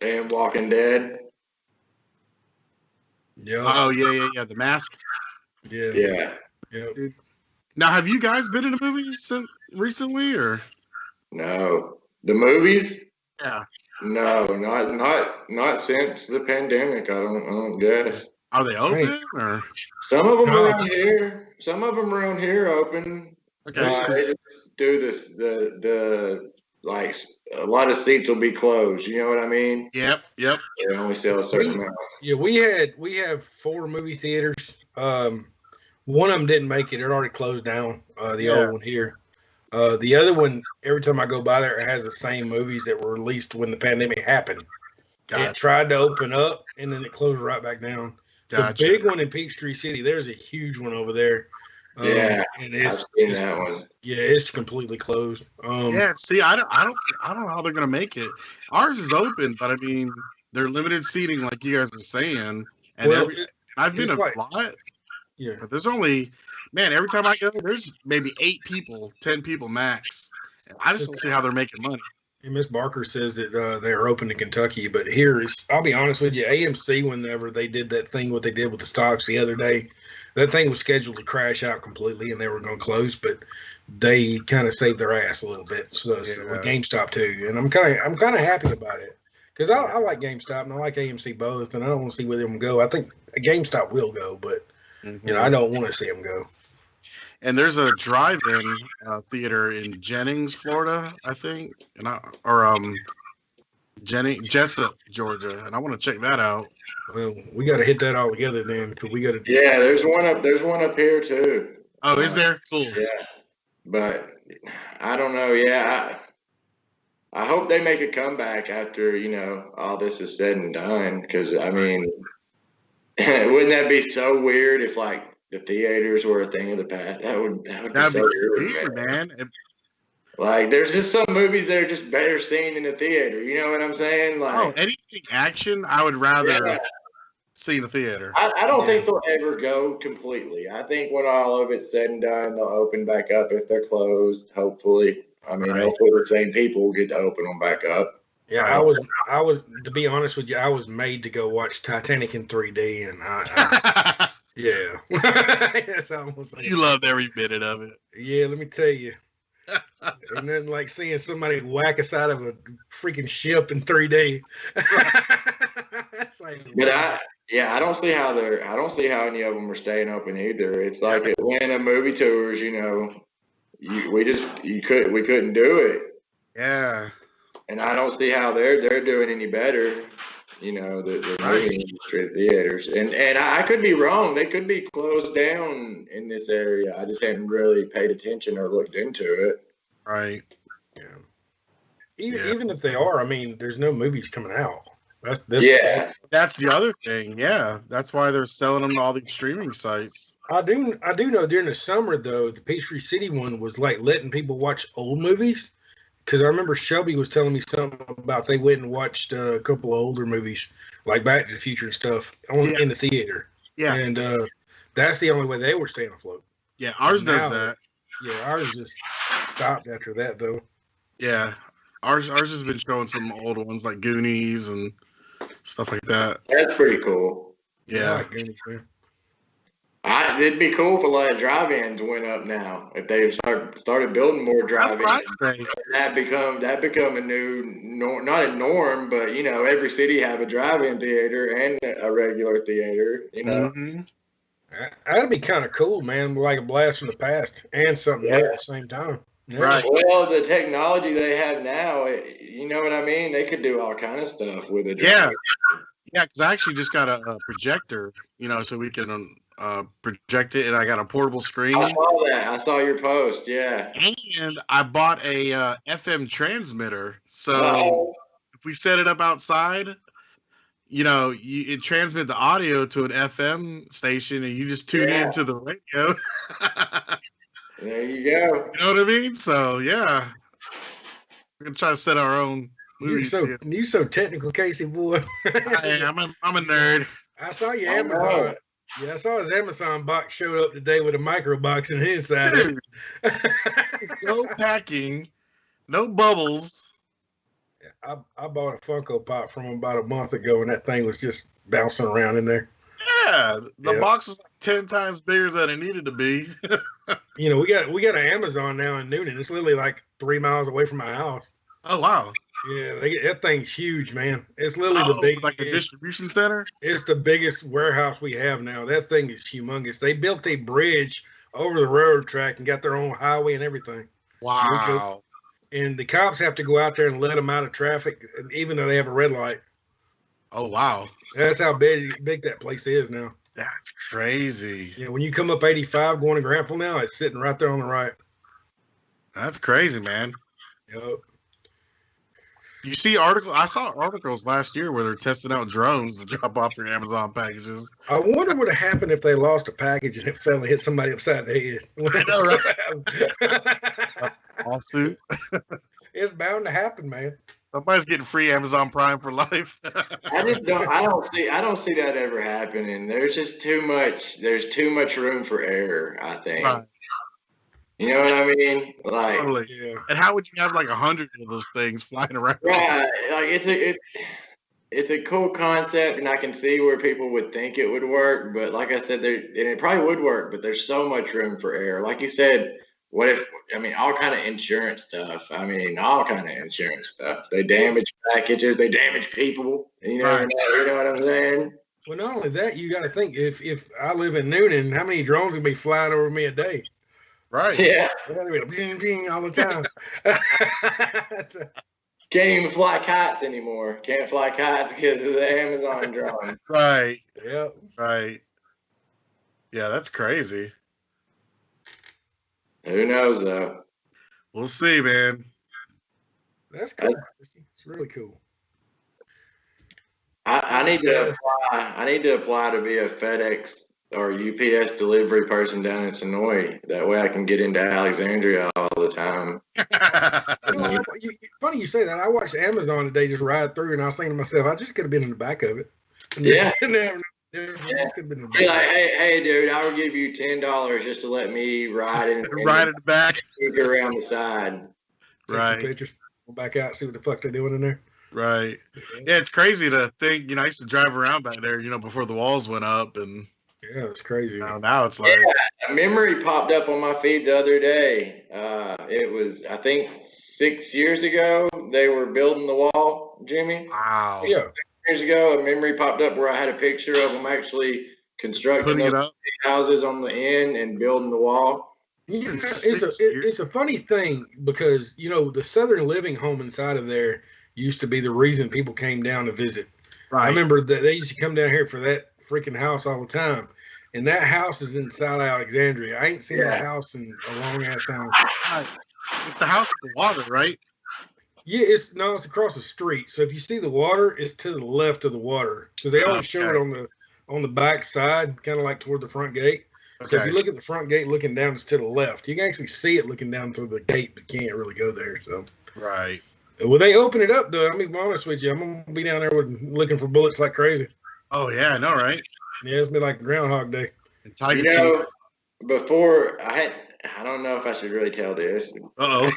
And Walking Dead. Yeah. Oh yeah. The Mask. Yeah. Now, have you guys been in a movie recently, or? No, the movies. Yeah. No, not since the pandemic. I don't guess. Are they open or? Some of them around here. Some of them around here open. Okay. They just do this the like a lot of seats will be closed. You know what I mean? Yep. They only sell a certain amount. Yeah, we have 4 movie theaters. One of them didn't make it; it already closed down. The old one here. The other one, every time I go by there, it has the same movies that were released when the pandemic happened. Gotcha. It tried to open up, and then it closed right back down. Gotcha. The big one in Peachtree City, there's a huge one over there. Yeah, and I've seen that one. Yeah, it's completely closed. Yeah, see, I don't know how they're gonna make it. Ours is open, but I mean, they're limited seating, like you guys are saying. And I've been a lot. Yeah, but there's only, man, every time I go, there's maybe 8 people, 10 people max. And I just don't see how they're making money. And Miss Barker says that they're open to Kentucky, but I'll be honest with you, AMC, whenever they did that thing, what they did with the stocks the other day, that thing was scheduled to crash out completely, and they were going to close, but they kind of saved their ass a little bit. So with GameStop too, and I'm kind of happy about it because I like GameStop and I like AMC both, and I don't want to see where them go. I think GameStop will go, but I don't want to see them go. And there's a drive-in theater in Jennings, Florida, I think, Jessup, Georgia, and I want to check that out. Well, we got to hit that all together then, because we got to. Yeah, there's one up here too. Oh, is there? Cool. Yeah, but I don't know. Yeah, I hope they make a comeback after all this is said and done. Because I mean, wouldn't that be so weird if like the theaters were a thing of the past? That'd be so weird, man. Like, there's just some movies that are just better seen in the theater. You know what I'm saying? Like, anything action, I would rather see in the theater. I don't think they'll ever go completely. I think when all of it's said and done, they'll open back up if they're closed. Hopefully, hopefully the same people will get to open them back up. Yeah, I was to be honest with you, I was made to go watch Titanic in 3D, and I yeah, that's almost like, you loved every minute of it. Yeah, let me tell you. And then like seeing somebody whack us out of a freaking ship in 3D. But I don't see how any of them are staying open either. It's like at Atlanta movie tours, we couldn't do it. Yeah. And I don't see how they're doing any better. The movie industry theaters, and I could be wrong. They could be closed down in this area. I just haven't really paid attention or looked into it. Right. Yeah. Even if they are, there's no movies coming out. That's the other thing. Yeah, that's why they're selling them to all these streaming sites. I do know during the summer though, the Peachtree City one was like letting people watch old movies. Because I remember Shelby was telling me something about they went and watched a couple of older movies, like Back to the Future and stuff, in the theater. Yeah. And that's the only way they were staying afloat. Yeah, ours does that. Yeah, ours just stopped after that, though. Yeah. Ours has been showing some old ones like Goonies and stuff like that. That's pretty cool. Yeah. I like Goonies, man. It'd be cool if a lot of drive-ins went up now. If they started building more drive-ins, that become a new not a norm, but every city have a drive-in theater and a regular theater. Mm-hmm. That'd be kind of cool, man. Like a blast from the past and something new at the same time. Yeah. Right. Well, the technology they have now, you know what I mean? They could do all kind of stuff with it. Yeah. Yeah, because I actually just got a projector, so we can project it, and I got a portable screen. I saw that. I saw your post. Yeah. And I bought a FM transmitter. So if we set it up outside, it transmits the audio to an FM station, and you just tune into the radio. There you go. You know what I mean? So yeah, we're gonna try to set our own. You so technical, Casey boy. I am. I'm a nerd. I saw your Amazon. Yeah, I saw his Amazon box showed up today with a micro box in the inside. No packing, no bubbles. I bought a Funko Pop from him about a month ago, and that thing was just bouncing around in there. Yeah, the box was like 10 times bigger than it needed to be. We got an Amazon now in Newnan. It's literally like 3 miles away from my house. Oh wow. Yeah, that thing's huge, man. It's literally the biggest, like a distribution center. It's the biggest warehouse we have now. That thing is humongous. They built a bridge over the railroad track and got their own highway and everything. Wow. and the cops have to go out there and let them out of traffic, even though they have a red light. Oh wow, That's how big that place is now. that's crazy. Yeah, when you come up 85 going to Granville now, it's sitting right there on the right. That's crazy, man. Yep. You see I saw articles last year where they're testing out drones to drop off your Amazon packages. I wonder what would have happened if they lost a package and it fell and hit somebody upside the head. I know, right? Lawsuit. It's bound to happen, man. Somebody's getting free Amazon Prime for life. I don't see that ever happening. There's just too much room for error, I think. Right. You know what I mean? Like, Totally. Yeah. And how would you have like 100 of those things flying around? right, like it's a cool concept, and I can see where people would think it would work. But like I said, and it probably would work, but there's so much room for error. Like you said, what if? I mean, all kind of insurance stuff. They damage packages. They damage people. You know, Right. you know what I'm saying? Well, not only that, you got to think if I live in Noonan, how many drones gonna be flying over me a day? Right. Yeah, Yeah, they're gonna bing, bing all the time. can't even fly kites anymore. Can't fly kites because of the Amazon drone. Right. Yeah. Right. Yeah, that's crazy. Who knows though? We'll see, man. That's cool. It's really cool. I need to apply. I need to apply to be a FedEx or UPS delivery person down in Sonoy. That way, I can get into Alexandria all the time. Funny you say that. I watched Amazon today just ride through, and I was thinking to myself, I just could have been in the back of it. Yeah. Be like, hey, dude, I will give you $10 just to let me ride in Right at the back. around the side. Right. Pictures. Go back out, see what the fuck they're doing in there. Right. Yeah, it's crazy to think. I used to drive around back there, before the walls went up, and yeah, it's crazy. Now it's like a memory popped up on my feed the other day. It was, I think, 6 years ago. They were building the wall, Jimmy. Wow. Yeah. Years ago, a memory popped up where I had a picture of them actually constructing those houses on the end and building the wall. It's a funny thing because the Southern Living home inside of there used to be the reason people came down to visit. Right. I remember that they used to come down here for that freaking house all the time, and that house is inside Alexandria. I ain't seen that house in a long ass time. Right. It's the house with the water, right? Yeah, it's across the street. So if you see the water, it's to the left of the water because they always show it on the back side, kind of like toward the front gate. Okay. So if you look at the front gate looking down, it's to the left. You can actually see it looking down through the gate, but can't really go there. So right. Well, they open it up though. I'm gonna be honest with you. I'm gonna be down there looking for bullets like crazy. Oh yeah, I know, right? Yeah, it's been like Groundhog Day. And Tiger before I don't know if I should really tell this. Uh-oh.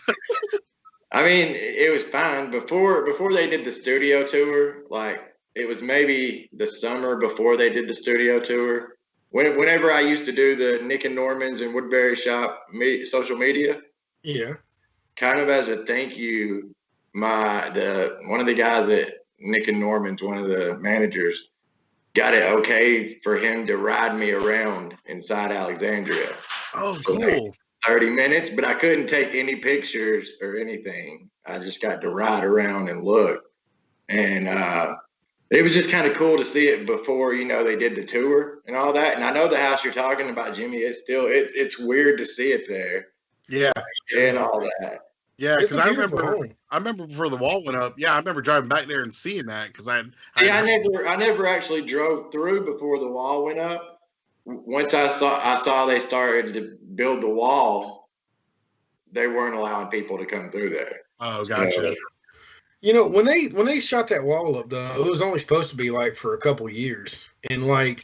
I mean, it was fine before they did the studio tour. Like it was maybe the summer before they did the studio tour. Whenever I used to do the Nick and Norman's and Woodbury Shop social media, yeah, kind of as a thank you, one of the guys at Nick and Norman's, one of the managers, got it okay for him to ride me around inside Alexandria. Oh, cool. 30 minutes, but I couldn't take any pictures or anything. I just got to ride around and look. And it was just kind of cool to see it before, they did the tour and all that. And I know the house you're talking about, Jimmy, it's weird to see it there. Yeah. And all that. Yeah, because I remember before the wall went up. Yeah, I remember driving back there and seeing that because I never actually drove through before the wall went up. Once I saw they started to build the wall, they weren't allowing people to come through there. Oh, gotcha. So, when they shot that wall up, though, it was only supposed to be like for a couple of years, and like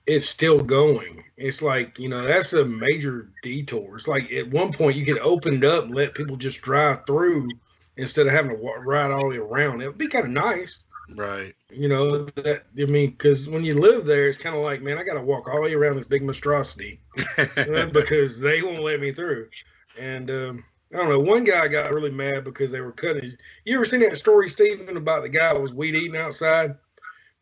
it's still going. It's like that's a major detour. It's like at one point you could open it up and let people just drive through instead of having to ride all the way around. It would be kind of nice. Right. Because when you live there, it's kind of like, man, I got to walk all the way around this big monstrosity because they won't let me through. And I don't know, one guy got really mad because they were cutting. You ever seen that story, Stephen, about the guy that was weed eating outside?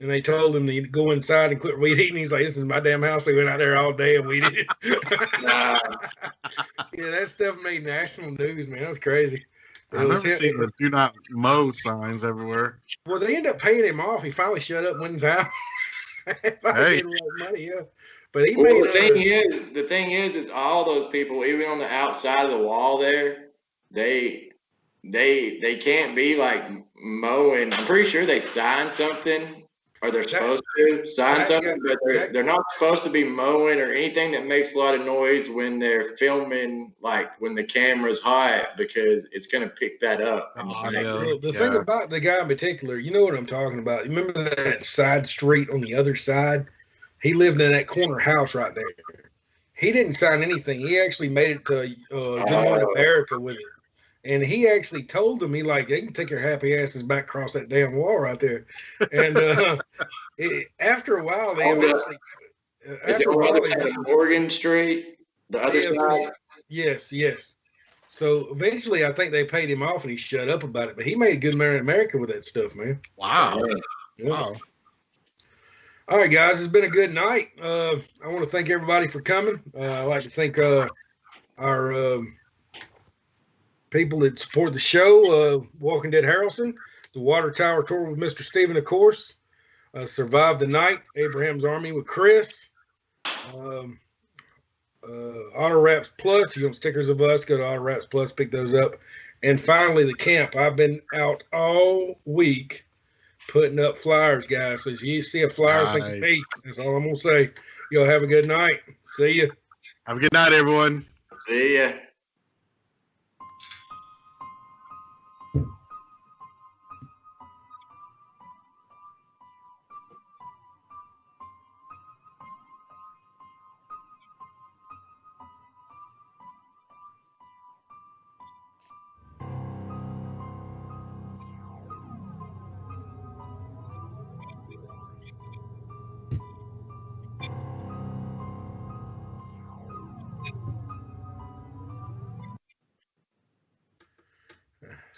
And they told him to go inside and quit weed eating. He's like, this is my damn house. They went out there all day and weed eating. Yeah, that stuff made national news, man. That was crazy. I never seen the "Do not mow" signs everywhere. Well, they end up paying him off. He finally shut up when he's out. Hey. Gave him that money, yeah. But he Well, made the thing is all those people, even on the outside of the wall there, they can't be like mowing. I'm pretty sure they signed something, or they're supposed to sign something, but they're not supposed to be mowing or anything that makes a lot of noise when they're filming, like when the camera's hot, because it's going to pick that up. The thing about the guy in particular, you know what I'm talking about. You remember that side street on the other side? He lived in that corner house right there. He didn't sign anything. He actually made it to Good Morning America with it. And he actually told them, they can take your happy asses back across that damn wall right there. And after a while, they eventually. Morgan Street, the other side? Yes. So eventually, I think they paid him off and he shut up about it. But he made Good Morning America with that stuff, man. Wow. Yeah. Wow. All right, guys, it's been a good night. I want to thank everybody for coming. I'd like to thank our people that support the show, Walking Dead Harrelson, the Water Tower Tour with Mr. Steven, of course, Survive the Night, Abraham's Army with Chris, Auto Wraps Plus. You want stickers of us, go to Auto Wraps Plus, pick those up. And finally, the camp. I've been out all week putting up flyers, guys. So if you see a flyer, think of me. That's all I'm going to say. Y'all have a good night. See ya. Have a good night, everyone. See ya.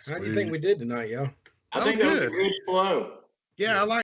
How do you think we did tonight, y'all? I think that was a good flow. Yeah, I like